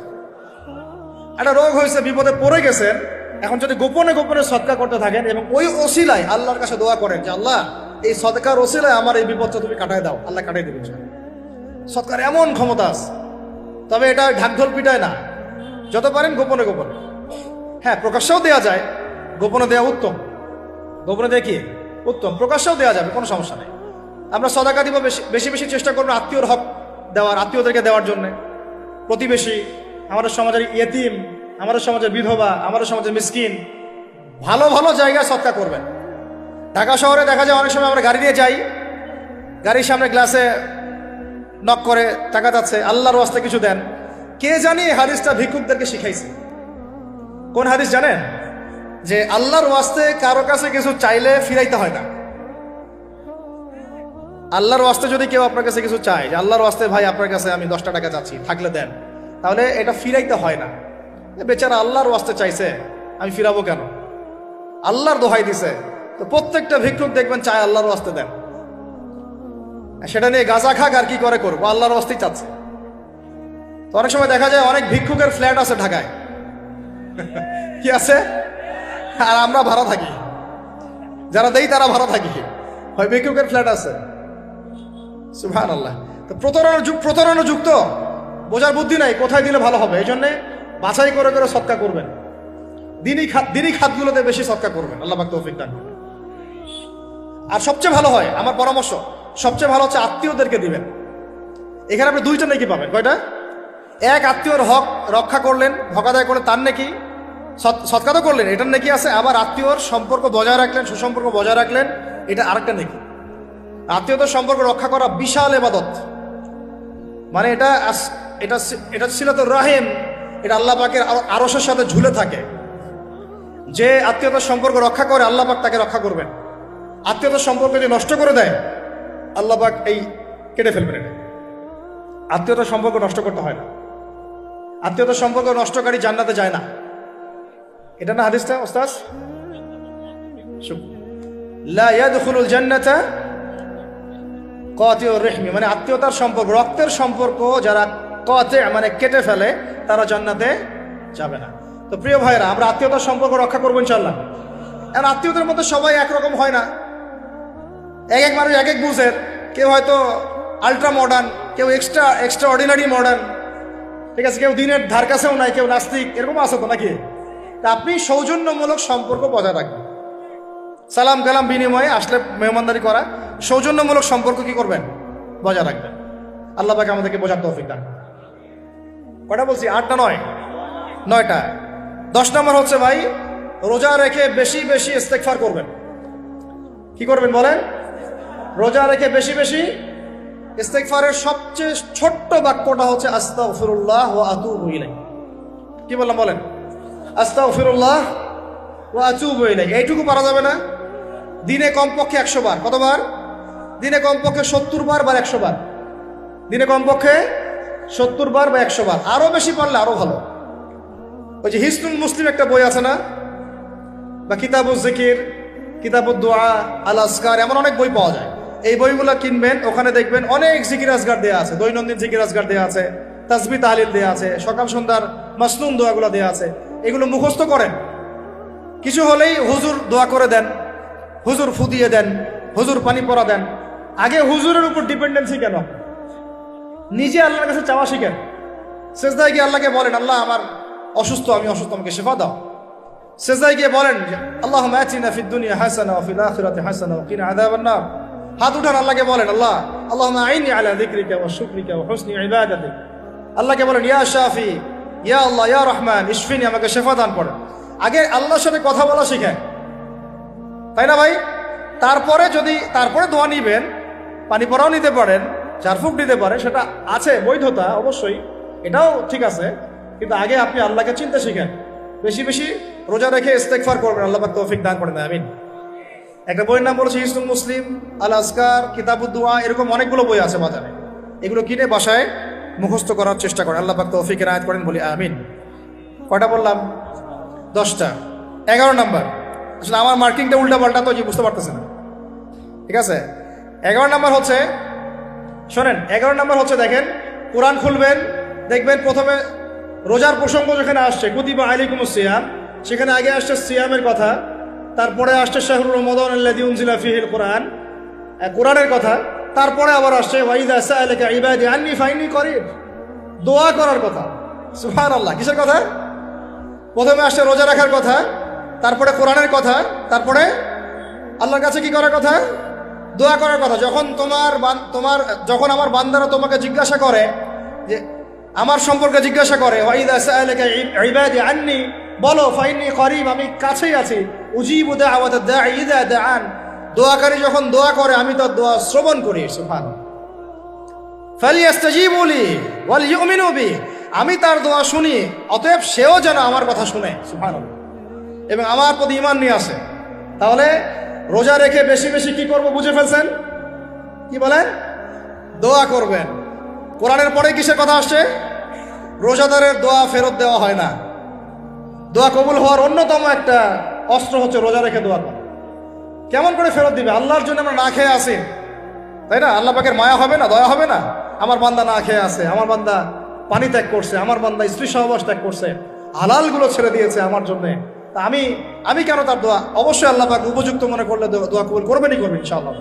একটা রোগ হয়েছে, বিপদে পড়ে গেছেন, এখন যদি গোপনে গোপনে সদকা করতে থাকেন এবং ওই ওসিলায় আল্লাহর কাছে দোয়া করেন যে আল্লাহ এই সদকার ওসিলায় আমার এই বিপদটা তুমি কাটায় দাও, আল্লাহ কাটাই দেবেন। সদকার এমন ক্ষমতা আছে। তবে এটা ঢাকঢোল পিটায় না, যত পারেন গোপনে গোপনে। হ্যাঁ, প্রকাশ্যেও দেওয়া যায়, গোপনে দেওয়া উত্তম। গোপনে দেওয়া কি উত্তম, প্রকাশ্যেও দেওয়া যাবে, কোনো সমস্যা নেই। আমরা সদাকা দিব বেশি বেশি চেষ্টা করবো আত্মীয়র হক দেওয়ার, আত্মীয়দেরকে দেওয়ার জন্য। প্রতিবেশী, আমাদের সমাজের ইয়েতিম, আমাদের সমাজের বিধবা, আমাদের সমাজের মিসকিন, ভালো ভালো জায়গায় সদকা করবেন। ঢাকা শহরে দেখা যায় অনেক সময় আমরা গাড়ি দিয়ে যাই, গাড়ির সামনে গ্লাসে নক করে টাকা যাচ্ছে, আল্লাহর ওয়াস্তে কিছু দেন। কে জানি হাদিসটা ভিক্ষুকদেরকে শিখাইছে। কোন হাদিস জানেন? যে আল্লাহর ওয়াস্তে কারো কাছে কিছু চাইলে ফিরাইতে হয় না। আল্লাহর ওয়াস্তে যদি কেউ আপনার কাছে কিছু চায়, যে আল্লাহর ওয়াস্তে ভাই আপনার কাছে আমি 10টা টাকা চাচ্ছি, থাকলে দেন, তাহলে এটা ফিরাইতে হয় না। বেচারা আল্লাহর ওয়াস্তে চাইছে, আমি ফিরাবো কেন? আল্লাহর দোহাই দিছে। তো প্রত্যেকটা ভিক্ষুক দেখবেন চায় আল্লাহর ওয়াস্তে দেন। সেটা নিয়ে গাঁজা খাক আর কি করে করবো, আল্লাহর ওয়াস্তেই চাচ্ছে। তো অনেক সময় দেখা যায় অনেক ভিক্ষুকের ফ্ল্যাট আছে ঢাকায়, কি আছে, আর আমরা ভাড়া থাকি, যারা দেই তারা ভাড়া থাকি, হয় ভিক্ষুকের ফ্ল্যাট আছে। সুবহানাল্লাহ। তো প্রতারণা যুক্ত, বোঝার বুদ্ধি নাই কোথায় দিলে ভালো হবে। এই জন্যে বাছাই করে করে সদকা করবেন, দিনই খাতগুলোতে বেশি সদকা করবেন। আল্লাহ পাক তৌফিক দান করবেন। আর সবচেয়ে ভালো হয়, আমার পরামর্শ, সবচেয়ে ভালো হচ্ছে আত্মীয়দেরকে দিবেন। এখানে আপনি 2টা নেকি পাবেন। কয়টা? এক আত্মীয়র হক রক্ষা করলেন, হক আদায় করলেন, তার নাকি সৎকার তো করলেন, এটার নাকি আছে। আবার আত্মীয়র সম্পর্ক বজায় রাখলেন, সুসম্পর্ক বজায় রাখলেন, এটা আরেকটা নাকি। আত্মীয়তার সম্পর্ক রক্ষা করা বিশাল ইবাদত। মানে এটা এটা এটা সিলাতুর রাহিম, এটা আল্লাহ পাকের আরশের সাথে ঝুলে থাকে। যে আত্মীয়তার সম্পর্ক রক্ষা করে আল্লাহ পাক তাকে রক্ষা করবেন। আত্মীয়তার সম্পর্ক যদি নষ্ট করে দেয় আল্লাহ পাক এই কেটে ফেলবেন। এটা আত্মীয়তার সম্পর্ক নষ্ট করতে হয় না। আত্মীয়তার সম্পর্ক নষ্টকারী জান্নাতে যায় না। এটা না হাদিসটা ওস্তাদ? লা ইয়াদখুলুল জান্নাতা কাতিউর রহমি, মানে আত্মীয়তার সম্পর্ক, রক্তের সম্পর্ক যারা কাতি মানে কেটে ফেলে তারা জান্নাতে যাবে না। তো প্রিয় ভাইরা, আমরা আত্মীয়তার সম্পর্ক রক্ষা করবো ইনশাআল্লাহ। এখন আত্মীয়তার মধ্যে সবাই একরকম হয় না। এক এক মানুষ এক এক বুঝের। কেউ হয়তো আলট্রা মডার্ন, কেউ এক্সট্রা অর্ডিনারি মডার্ন, ঠিক আছে, কেউ দিনের ধার কাছেও নাই, কেউ নাস্তিক, এরকম আছে তো নাকি? তা আপনি সৌজন্যমূলক সম্পর্ক বজায় রাখবেন। সালাম কালাম বিনিময়ে আসলে মেহমানদারি করা, সৌজন্যমূলক সম্পর্ক কি করবেন? বজায় রাখবেন। আল্লাহ পাক আমাদেরকে বোঝার তৌফিক দান। কটা বলছি? 8টা 9টা। 10 নম্বর হচ্ছে ভাই, রোজা রেখে বেশি বেশি ইস্তেগফার করবেন। কি করবেন বলেন? রোজা রেখে বেশি বেশি ইস্তেগফারের সবচেয়ে ছোট্ট বাক্যটা হচ্ছে আস্তাগফিরুল্লাহ ওয়া আতুবু ইলাইহি। কি বললাম বলেন? আস্তাগফিরুল্লাহ ওয়া আতুবু ইলাইহি। এইটুকু পারা যাবে না? দিনে কমপক্ষে 100 বার। কতবার? দিনে কমপক্ষে 70 বার বা 100 বার। দিনে কমপক্ষে 70 বার বা 100 বার। আরো বেশি পারলে আরো ভালো। ওই যে হিসনুল মুসলিম একটা বই আছে না, বা কিতাবুজ জিকির, কিতাবুদ দোয়া, আল আসকার, এমন অনেক বই পাওয়া যায়। এই বইগুলো কিনবেন, ওখানে দেখবেন অনেক জিকির আজগার দেয়া আছে, দৈনন্দিন জিকির আজগার দেয়া আছে, তাসবিহ তাহলিল দেয়া আছে, সকাল সন্ধ্যার মাসনুন দোয়াগুলো দেয়া আছে। এগুলো মুখস্থ করেন। কিছু হলেই হুজুর দোয়া করে দেন, হুজুর ফু দিয়ে দেন, হুজুর পানি পরা দেন। আগে হুজুরের উপর ডিপেন্ডেন্সি কেন? নিজে আল্লাহর কাছে চাওয়া শিখেন। সেজদায় গিয়ে আল্লাহকে বলেন, আল্লাহ আমার অসুস্থ, আমি অসুস্থ, আমাকে শিফা দাও। সেজদায় গিয়ে বলেন, আল্লাহুম্মা আতিনা ফিদ দুনিয়া হাসানা ওয়া ফিল আখিরাতি হাসানা ওয়া কিনা আযাবান নার। হাত উঠান, আল্লাহকে বলেন, আল্লাহ আল্লাহুম্মা আইনি আলা যিকরিকা ওয়া শুকরিকা ওয়া হুসনি ইবাদাতিক। আল্লাহকে বলেন, ইয়া শাফি, ইয়া আল্লাহ, ইয়া রহমান, ইশফিনি, আমাকে শিফা দান করেন। আগে আল্লাহর সাথে কথা বলা শিখেন, তাই না ভাই? তারপরে দোয়া নিবেন, পানি পরাও নিতে পারেন, ঝাড়ফুঁক দিতে পারেন, সেটা আছে বৈধতা অবশ্যই, এটাও ঠিক আছে। কিন্তু আগে আপনি আল্লাহকে চিনতে শিখেন। বেশি বেশি রোজা রেখে ইস্তেগফার করবেন। আল্লাহ পাক তৌফিক দান করেন, আমিন। একটা বইয়ের নাম বলেছে হিসনুল মুসলিম, আল আসকার, কিতাবুদ দোয়া, এরকম অনেকগুলো বই আছে বাজারে। এগুলো কিনে বাসায় মুখস্থ করার চেষ্টা করেন। আল্লাহ পাক তৌফিক এনায়েত করেন, বলি আমিন। কয়টা বললাম? 10টা। 11 নম্বর, আসলে আমার মার্কিংটা উল্টা পাল্টা তো যে বুঝতে পারতেছে না, ঠিক আছে। 11 নম্বর হচ্ছে, শোনেন, 11 নম্বর হচ্ছে, দেখেন, কোরআন খুলবেন, দেখবেন প্রথমে রোজার প্রসঙ্গ যেখানে আসছে, কুতিবা আলাইকুমুস সিয়াম, সেখানে আগে আসছে সিয়ামের কথা, তারপরে আসছে শাহরুর রমাদান আল্লাযী উনজিলা ফীহিল কোরআন, কোরআনের কথা, তারপরে আবার আসছে ওয়া ইযা সাআলাকা ইবাদি আন্নী ফাইন্নী করিব, দোয়া করার কথা। সুবহানাল্লাহ। কিসের কথা? প্রথমে আসছে রোজা রাখার কথা, তারপরে কোরআনের কথা, তারপরে আল্লাহর কাছে কি করার কথা? দোয়া করার কথা। যখন আমার বান্দারা তোমাকে জিজ্ঞাসা করে, যে আমার সম্পর্কে জিজ্ঞাসা করে, ওয়া ইযা সাআলাকা ইবাদি আন্নী, বলো ফাইন্নী করিব, আমি কাছেই আছি, উজিবু দাওয়াতাদ দাঈ ইযা দাআন, দোয়াকারী যখন দোয়া করে আমি তার দোয়া শ্রবণ করি। সুবহানাল্লাহ। ফালিয়াস্তাজিবু লি ওয়াল ইউমিনু বি, আমি তার দোয়া শুনি, অতএব সেও যেন আমার কথা শুনে। সুবহানাল্লাহ। এবং আমার প্রতি ঈমান নিয়ে আসে। তাহলে রোজা রেখে বেশি বেশি কি করব বুঝে ফেলছেন? কি বলেন? দোয়া করবেন। কোরআনের পরে কিসের কথা আসছে? রোজাদারের দোয়া ফেরত দেওয়া হয় না। দোয়া কবুল হওয়ার অন্যতম একটা অস্ত্র হচ্ছে রোজা রেখে দোয়া করা। কেমন করে ফেরত দিবে? আল্লাহর জন্য আমরা না খেয়ে আসি, তাই না? আল্লাহ পাকের মায়া হবে না, দয়া হবে না? আমার বান্দা না খেয়ে আছে, আমার বান্দা পানি ত্যাগ করছে, আমার বান্দা স্ত্রী সহবাস ত্যাগ করছে, হালালগুলো ছেড়ে দিয়েছে আমার জন্য, তা আমি কেন তার দোয়া? অবশ্যই আল্লাহ পাক উপযুক্ত মনে করলে দোয়া কবুল করবেনই করবেন ইনশাআল্লাহ।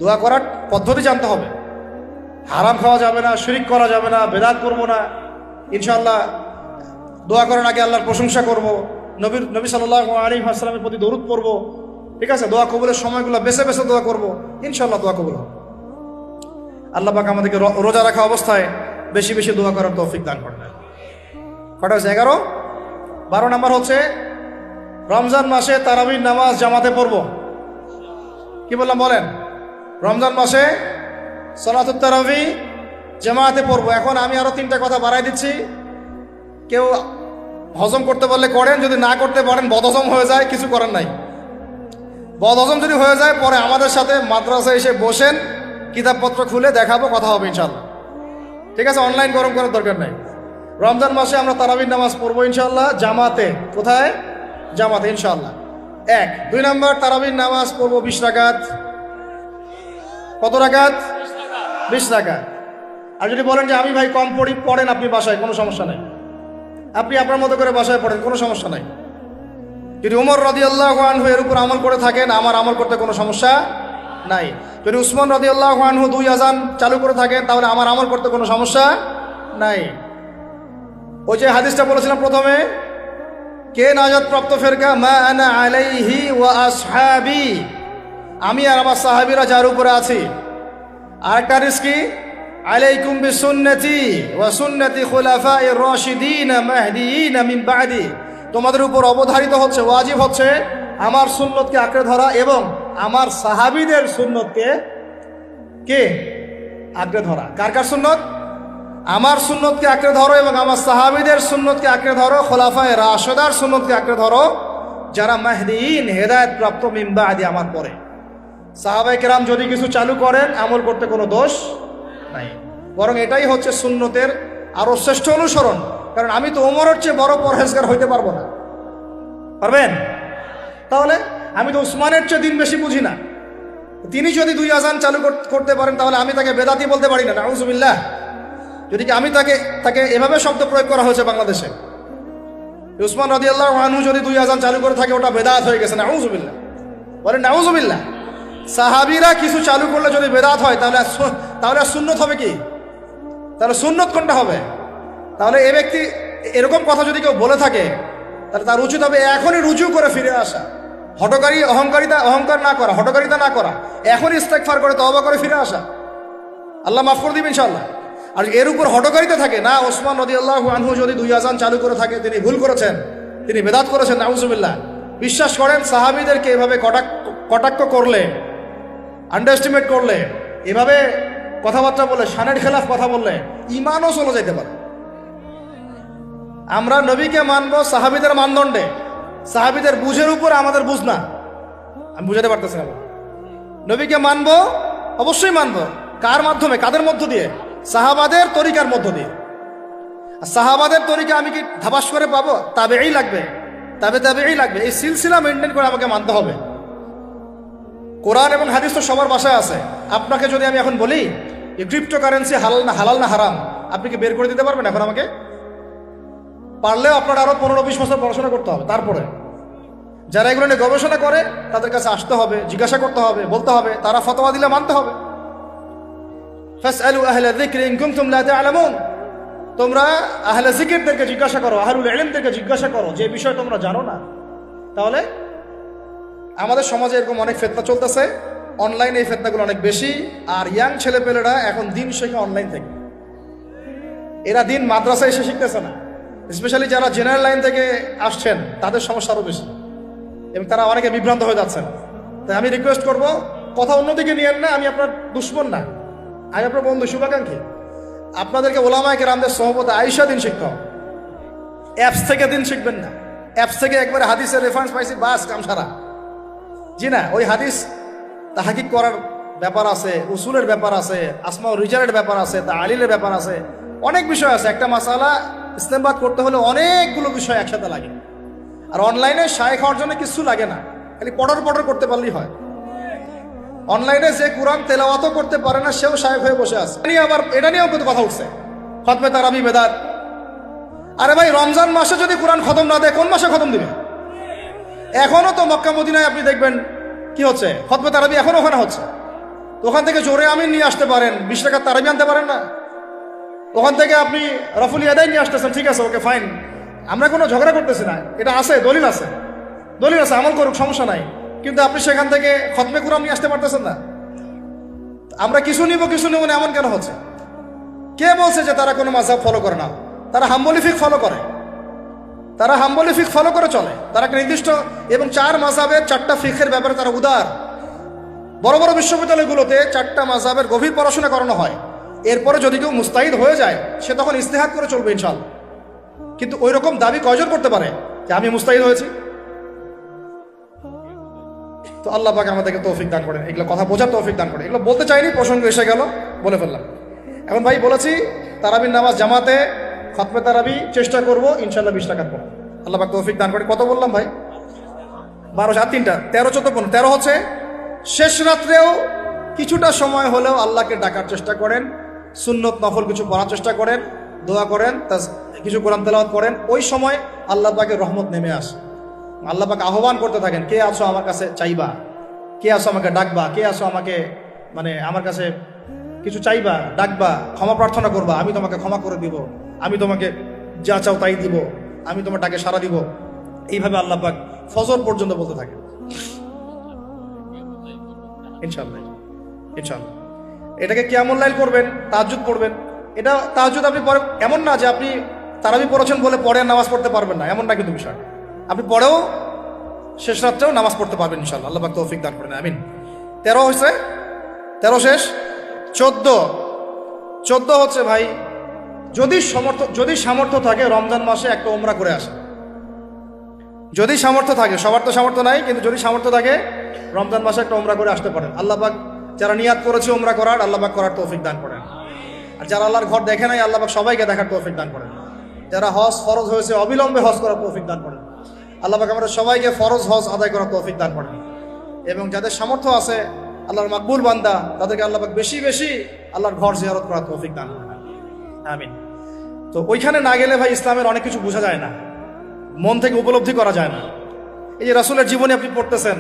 দোয়া করার পদ্ধতি জানতে হবে। হারাম খাওয়া যাবে না, শিরিক করা যাবে না, বেদাত করবো না। ইনশাআল্লাহ দোয়া করার আগে আল্লাহর প্রশংসা করব, নবী সাল্লাল্লাহু আলাইহি ওয়াসাল্লামের প্রতি দরুদ পড়ব, ঠিক আছে। দোয়া কবুলের সময়গুলো বেছে বেছে দোয়া করব, ইনশাআল্লাহ দোয়া কবুল হবে। আল্লাহ পাক আমাদেরকে রোজা রাখা অবস্থায় বেশি বেশি দোয়া করার তৌফিক দান করেন। কটা হচ্ছে? 11। 12 নম্বর হচ্ছে রমজান মাসে তারাবির নামাজ জামাতে পড়ব। কি বললাম বলেন? রমজান মাসে সালাতুত তারাবি জামাতে পড়ব। এখন আমি আরো 3টা কথা বাড়াই দিচ্ছি, কেউ হজম করতে পারলে করেন, যদি না করতে পারেন বদহজম হয়ে যায়, কিছু করার নাই। বদহজম যদি হয়ে যায় পরে আমাদের সাথে মাদ্রাসায় এসে বসেন, কিতাবপত্র খুলে দেখাবো, কথা হবে ইনশাল্লাহ। ঠিক আছে? অনলাইন গরম করার দরকার নাই। রমজান মাসে আমরা তারাবির নামাজ পড়বো ইনশাল্লাহ জামাতে। কোথায়? জামাতে ইনশাল্লাহ। 1। 2 নম্বর, তারাবির নামাজ পড়বো 20 রাকাত। কত রাকাত? 20 রাকাত। আর যদি বলেন যে আমি ভাই কম পড়ি, পড়েন আপনি বাসায়, কোনো সমস্যা নাই। আপনি আপনার মতো করে বাসায় পড়েন, কোনো সমস্যা নাই। যদি উমর রাদিয়াল্লাহু আনহু এর উপর আমল করে থাকেন, আমার আমল করতে কোনো সমস্যা নাই। যদি উসমান রাদিয়াল্লাহু আনহু 2 আযান চালু করে থাকেন, তাহলে আমার আমল করতে কোনো সমস্যা নাই। ওই যে হাদিসটা বলেছিলাম প্রথমে, কে নাজাত প্রাপ্ত ফেরকা? মা আনা আলাইহি ওয়া আসহাবি, আমি আর আমার সাহাবীরা যার উপরে আছি। আরেকটা হাদিস কি? আলাইকুম বিসুন্নতি ওয়া সুন্নতি খুলাফায়ে রাশিদিন মাহদিয়িন মিন বাদি, তোমাদের উপর অবধারিত হচ্ছে, ওয়াজিব হচ্ছে আমার সুন্নতকে আঁকড়ে ধরা এবং আমার সাহাবীদের সুন্নতকে কে আঁকড়ে ধরা। কার কার সুন্নত? আমার সুন্নতকে আঁকড়ে ধরো এবং আমার সাহাবীদের সুন্নতকে আঁকড়ে ধরো, খোলাফায়ে রাশিদার সুন্নতকে আঁকড়ে ধরো, যারা মাহদিয়িন হেদায়েত প্রাপ্ত মিন বাদি, আমার পরে। সাহাবায়ে কেরাম যদি কিছু চালু করেন, আমল করতে কোনো দোষ নাই, বরং এটাই হচ্ছে সুন্নতের আরো শ্রেষ্ঠ অনুসরণ। কারণ আমি তো ওমরের চেয়ে বড় পরহেজগার হইতে পারবো না। পারবেন? তাহলে আমি তো উসমানের চেয়ে দিন বেশি বুঝি না। তিনি যদি 2 আযান চালু করতে পারেন, তাহলে আমি তাকে বেদাতি বলতে পারি না, নাউযুবিল্লাহ। যদি কি আমি তাকে এভাবে শব্দ প্রয়োগ করা হয়েছে বাংলাদেশে, উসমান রাদিয়াল্লাহু আনহু যদি 2 আযান চালু করে থাকে, ওটা বেদাত হয়ে গেছে, নাউযুবিল্লাহ। বলেন নাউযুবিল্লাহ। সাহাবীরা কিছু চালু করলে যদি বেদাত হয়, তাহলে সুন্নত হবে কি? তাহলে সুন্নত কোনটা হবে? তাহলে এই ব্যক্তি এরকম কথা যদি কেউ বলে থাকে, তাহলে তার উচিত হবে এখনই রুজু করে ফিরে আসা, অহংকার না করা, হঠকারিতা না করা, এখনই ইস্তেগফার করে তওবা করে ফিরে আসা। আল্লাহ মাফ করে দিবেন ইনশাআল্লাহ। আর এর উপর হঠকারিতা থাকে না, ওসমান রাদিয়াল্লাহু আনহু যদি 2 আযান চালু করে থাকে, তিনি ভুল করেছেন, তিনি বেদাত করেছেন, নাউযুবিল্লাহ। বিশ্বাস করেন, সাহাবীদেরকে এভাবে কটাক্ষ করলে, আন্ডারএস্টিমেট করলে, এভাবে কথাবার্তা বলে, শানের খেলাফ কথা বললে ঈমানও চলে যেতে পারে। আমরা নবীকে মানবো সাহাবীদের মানদণ্ডে, সাহাবীদের বুঝের উপর আমাদের বুঝ না। আমি বুঝাতে পারতেছি না। নবীকে মানবো, অবশ্যই মানবো। কার মাধ্যমে? কাদের মধ্য দিয়ে? সাহাবাদের তরিকার মধ্য দিয়ে। আর সাহাবাদের তরিকা আমি কি ধাবাস করে পাবো? তাবেই লাগবে, তাবেই লাগবে। এই সিলসিলা মেনটেন করে আমাকে মানতে হবে। কোরআন এবং হাদিস তো সবার বাসায় আছে। আপনাকে যদি আমি এখন বলি যে ক্রিপ্টোকারেন্সি হালাল না হারাম, আপনি কি বের করে দিতে পারবেন এখন আমাকে? পারলেও আপনার আরো 15-20 বছর পড়াশোনা করতে হবে। তারপরে যারা এগুলো নিয়ে গবেষণা করে, তাদের কাছে আসতে হবে, জিজ্ঞাসা করতে হবে, বলতে হবে, তারা ফতোয়া দিলে মানতে হবে। ফাসআলু আহলা যিকরি ইন কুনতুম লা তা'লামুন, তোমরা আহলে জিকিরদেরকে জিজ্ঞাসা করো, আহলুল ইলমদেরকে জিজ্ঞাসা করো যে বিষয় তোমরা জানো না। তাহলে আমাদের সমাজে এরকম অনেক ফিতনা চলতেছে, অনলাইনে এই ফিতনাগুলো অনেক বেশি। আর ইয়াং ছেলেপেলেরা এখন দিন শেখে অনলাইন থেকে, এরা দিন মাদ্রাসায় এসে শিখতেছে না। স্পেশালি যারা জেনারেল লাইন থেকে আসছেন, তাদের সমস্যা আরও বেশি এবং তারা অনেকে বিভ্রান্ত হয়ে যাচ্ছেন। তাই আমি রিকোয়েস্ট করব, কথা অন্যদিকে নিয়েন না। আমি আপনার দুশ্মন না, আমি আপনার বন্ধু, শুভাকাঙ্ক্ষী। আপনাদেরকে ওলামায়ে কেরামদের সোহবতে আয়েশা দিন শিখতে হবে। অ্যাপস থেকে দিন শিখবেন না। অ্যাপস থেকে একবারে হাদিসের রেফারেন্স পাইছি, বাস কাম সারা। জি না, ওই হাদিস তাহকিক করার ব্যাপার আছে, উসুলের ব্যাপার আছে, আসমা ও রিজালের ব্যাপার আছে, তাআলিলের ব্যাপার আছে, অনেক বিষয় আছে। একটা মাসালা ইসলামবাদ করতে হলে অনেকগুলো বিষয় একসাথে লাগে। আর অনলাইনে শায়েখ হওয়ার জন্য কিছু লাগে না, খালি পড়র করতে পারলেই হয়। অনলাইনে যে কোরআন তেলাওয়াতও করতে পারে না, সেও শায়েখ হয়ে বসে আছে। আবার এটা নিয়েও কিন্তু কথা উঠছে, খতমে তারাবি বেদাত। আরে ভাই, রমজান মাসে যদি কোরআন খতম না দেয়, কোন মাসে খতম দিবে? এখনো তো মক্কা মদিনায় আপনি দেখবেন কি হচ্ছে, খতমে তারাবি এখনো ওখানে হচ্ছে। তো ওখান থেকে জোরে আমিন নিয়ে আসতে পারেন, 20 টাকার তারাবি আনতে পারেন না? ওখান থেকে আপনি রফুল ইয়াদাই নিয়ে আসতেছেন, ঠিক আছে, ওকে ফাইন, আমরা কোনো ঝগড়া করতেছি না, এটা আছে, দলিল আছে, আমল করুক, সমস্যা নাই। কিন্তু আপনি সেখান থেকে খতমে কুরআন নিয়ে আসতে পারতেছেন না। আমরা কিছু নিব না, এমন কেন হচ্ছে? কে বলছে যে তারা কোনো মাযহাব ফলো করে না? তারা হাম্বলি ফিকহ ফলো করে, তারা হাম্বলি ফিকহ ফলো করে চলে। তারা একটা নির্দিষ্ট এবং 4 মাযহাবের 4টা ফিকহের ব্যাপারে তারা উদার। বড় বড় বিশ্ববিদ্যালয়গুলোতে 4টা মাযহাবের গভীর পড়াশোনা করানো হয়। এরপরে যদি কেউ মুস্তাহিদ হয়ে যায় সে তখন ইজতিহাদ করে চলবে ইনশাআল্লাহ। কিন্তু ওই রকম দাবি কয়জন করতে পারে যে আমি মুস্তাহিদ হয়েছি? তো আল্লাহ পাক আমাদেরকে তৌফিক দান করেন, এগুলো কথা বোঝার তৌফিক দান করেন। এগুলো বলতে চাইনি, প্রসঙ্গ এসে গেল, বলে ফেললাম। এখন ভাই বলেছি তারাবির নামাজ জামাতে খতমে তারাবি চেষ্টা করব ইনশাআল্লাহ 20 টাকা করব। আল্লাহ পাক তৌফিক দান করেন। কত বললাম ভাই? 12 7 3টা 13 14 15। 13 হচ্ছে শেষ রাত্রেও কিছুটা সময় হলেও আল্লাহকে ডাকার চেষ্টা করেন, সুন্নত নফল কিছু পড়ার চেষ্টা করেন, দোয়া করেন, কিছু কোরআন তেলাওয়াত করেন। ওই সময় আল্লাহ পাকের রহমত নেমে আসে। আল্লাহ পাক আহ্বান করতে থাকেন, কে আছো আমার কাছে চাইবা, কে আছো আমাকে ডাকবা, কে আছো আমাকে আমার কাছে কিছু চাইবা, ডাকবা, ক্ষমা প্রার্থনা করবা, আমি তোমাকে ক্ষমা করে দিব, আমি তোমাকে যা চাও তাই দিব, আমি তোমার ডাকে সাড়া দিব। এইভাবে আল্লাহ পাক ফজর পর্যন্ত বলতে থাকে। ইনশাআল্লাহ ইনশাআল্লাহ এটাকে কিয়ামুল লাইল করবেন, তাহাজ্জুদ পড়বেন। এটা তাহাজ্জুদ আপনি পরে, এমন না যে আপনি তারাবি পড়েছেন বলে পরে নামাজ পড়তে পারবেন না, এমন না কিন্তু বিষয়। আপনি পরেও শেষ রাত্রেও নামাজ পড়তে পারবেন ইনশাআল্লাহ। আল্লাহ পাক তৌফিক দান করেন, আমিন। 13 হয়েছে, 13 শেষ। 14 হচ্ছে ভাই, যদি সামর্থ্য থাকে রমজান মাসে একটা উমরা করে আসে। যদি সামর্থ্য থাকে, সবার তো সামর্থ্য নাই, কিন্তু যদি সামর্থ্য থাকে রমজান মাসে একটা উমরা করে আসতে পারেন। আল্লাহ পাক যারা নিয়াত করেছে উমরা করার, আল্লাহ পাক করার তৌফিক দান করেন। আর যারা আল্লাহর ঘর দেখে নাই, আল্লাহ পাক সবাইকে দেখার তৌফিক দান করেন। যারা হজ ফরজ হয়েছে অবিলম্বে হজ করার তৌফিক দান করেন। আল্লাহ পাক আমাদের সবাইকে ফরজ হজ আদায় করার তৌফিক দান করেন। এবং যাদের সামর্থ্য আছে, আল্লাহর মাকবুল বান্দা, তাদেরকে আল্লাহ পাক বেশি বেশি আল্লাহর ঘর জিয়ারত করার তৌফিক দান করেন, আমিন। তো ওইখানে না গেলে ভাই ইসলামের অনেক কিছু বোঝা যায় না, মন থেকে উপলব্ধি করা যায় না। এই যে রাসূলের জীবনে আপনি পড়তেছেন,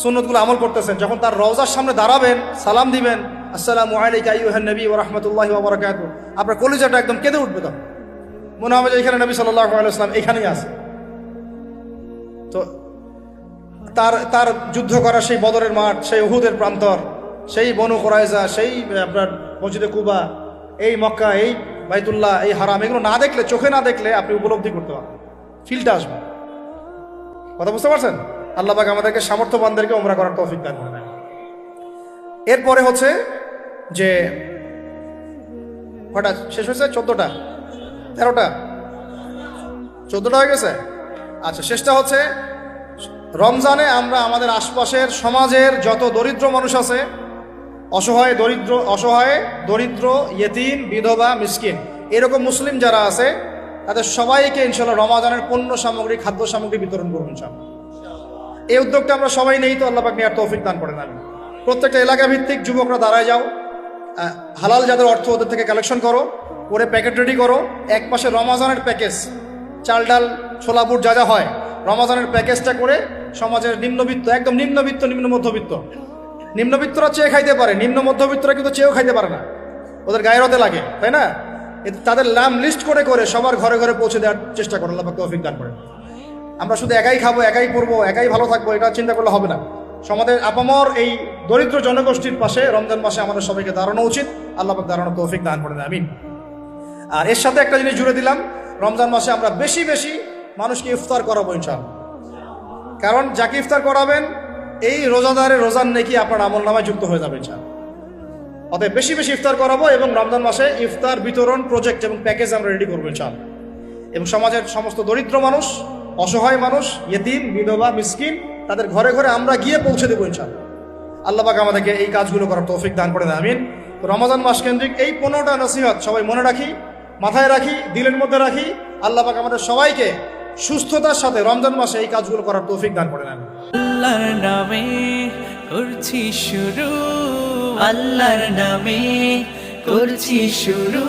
সুন্নতগুলো আমল করতেছেন, যখন তার রওজার সামনে দাঁড়াবেন, সালাম দিবেন, আসসালামু আলাইকা আইয়ুহান নবী ওয়া রাহমাতুল্লাহি ওয়া বারাকাতুহু, আপনার কলিজাটা একদম কেঁদে উঠবে। তখন মনে হবে যে এখানে নবী সাল্লাল্লাহু আলাইহি ওয়াসাল্লাম এখানেই আছে। তো তার যুদ্ধ করা সেই বদরের মাঠ, সেই উহুদের প্রান্তর, সেই বনু কুরাইজা, সেই আপনার মসজিদে কুবা, এই মক্কা, এই বাইতুল্লাহ, এই হারাম, এগুলো না দেখলে, চোখে না দেখলে আপনি উপলব্ধি করতে পারবেন, ফিলটা আসবে। কথা বুঝতে পারছেন? আল্লাহ পাক আমাদেরকে সামর্থ্যবানদেরকে উমরা করার তৌফিক দান করেন। এরপরে হচ্ছে যে কটা শেষ হয়েছে? 14টা 13টা 14টা হয়ে গেছে। আচ্ছা, শেষটা হচ্ছে রমজানে আমরা আমাদের আশপাশের সমাজের যত দরিদ্র মানুষ আছে, অসহায় দরিদ্র ইয়েতিম, বিধবা, মিসকিন, এরকম মুসলিম যারা আছে, তাদের সবাইকে ইনশাআল্লাহ রমজানের পণ্য সামগ্রী, খাদ্য সামগ্রী বিতরণ করবো ইনশাআল্লাহ। এই উদ্যোগটা আমরা সবাই নেই, তো আল্লাহ পাক নেওয়ার তৌফিক দান করেন। আমি প্রত্যেকটা এলাকা ভিত্তিক যুবকরা দাঁড়ায় যাও, হালাল যাদের অর্থ ওদের থেকে কালেকশন করো, করে প্যাকেট রেডি করো। এক পাশে রমজানের প্যাকেজ, চাল ডাল ছোলা বুট যা যা হয়, রমজানের প্যাকেজটা করে সমাজের নিম্নবিত্ত, একদম নিম্নবিত্ত, নিম্ন মধ্যবিত্ত, নিম্নবিত্তরা চেয়ে খাইতে পারে, নিম্ন মধ্যবিত্তরা কিন্তু চেয়েও খাইতে পারে না, ওদের গায়ের হতে লাগে, তাই না? তাদের নাম লিস্ট করে করে সবার ঘরে ঘরে পৌঁছে দেওয়ার চেষ্টা করো। আল্লাহ পাক তৌফিক দান করেন। আমরা শুধু একাই খাবো, একাই পড়বো, একাই ভালো থাকবো, এটা চিন্তা করলে হবে না। সমাজের আপামর এই দরিদ্র জনগোষ্ঠীর পাশে রমজান মাসে আমাদের সবাইকে দাঁড়ানো উচিত। আল্লাহ পাক দাঁড়ানোর তৌফিক দান করেন, আমিন। আর এর সাথে একটা জিনিস জুড়ে দিলাম, রমজান মাসে আমরা বেশি বেশি মানুষকে ইফতার করাবো ইনশাআল্লাহ। কারণ যাকে ইফতার করাবেন, এই রোজাদারের রোজার নেকি আপনার আমল নামায় যুক্ত হয়ে যাবে ইনশাআল্লাহ। অতএব বেশি বেশি ইফতার করাবো এবং রমজান মাসে ইফতার বিতরণ প্রজেক্ট এবং প্যাকেজ আমরা রেডি করবো ইনশাআল্লাহ। এবং সমাজের সমস্ত দরিদ্র মানুষ, অসহায় মানুষ, ইয়েতিম, বিধবা, মিসকিন, তাদের ঘরে ঘরে আমরা গিয়ে পৌঁছে দেবো ইনশাআল্লাহ। আল্লাহ পাক আমাদেরকে এই কাজগুলো করার তৌফিক দান করে দেন, আমিন। তো রমজান মাস কেন্দ্রিক এই 15টা নসিহত সবাই মনে রাখি, মাথায় রাখি, দিলের মধ্যে রাখি। আল্লাহ পাক আমাদের সবাইকে সুস্থতার সাথে রমজান মাসে এই কাজগুলো করার তৌফিক দান করে দেন। আল্লাহর নামে করছি শুরু, আল্লাহর নামে করছি শুরু।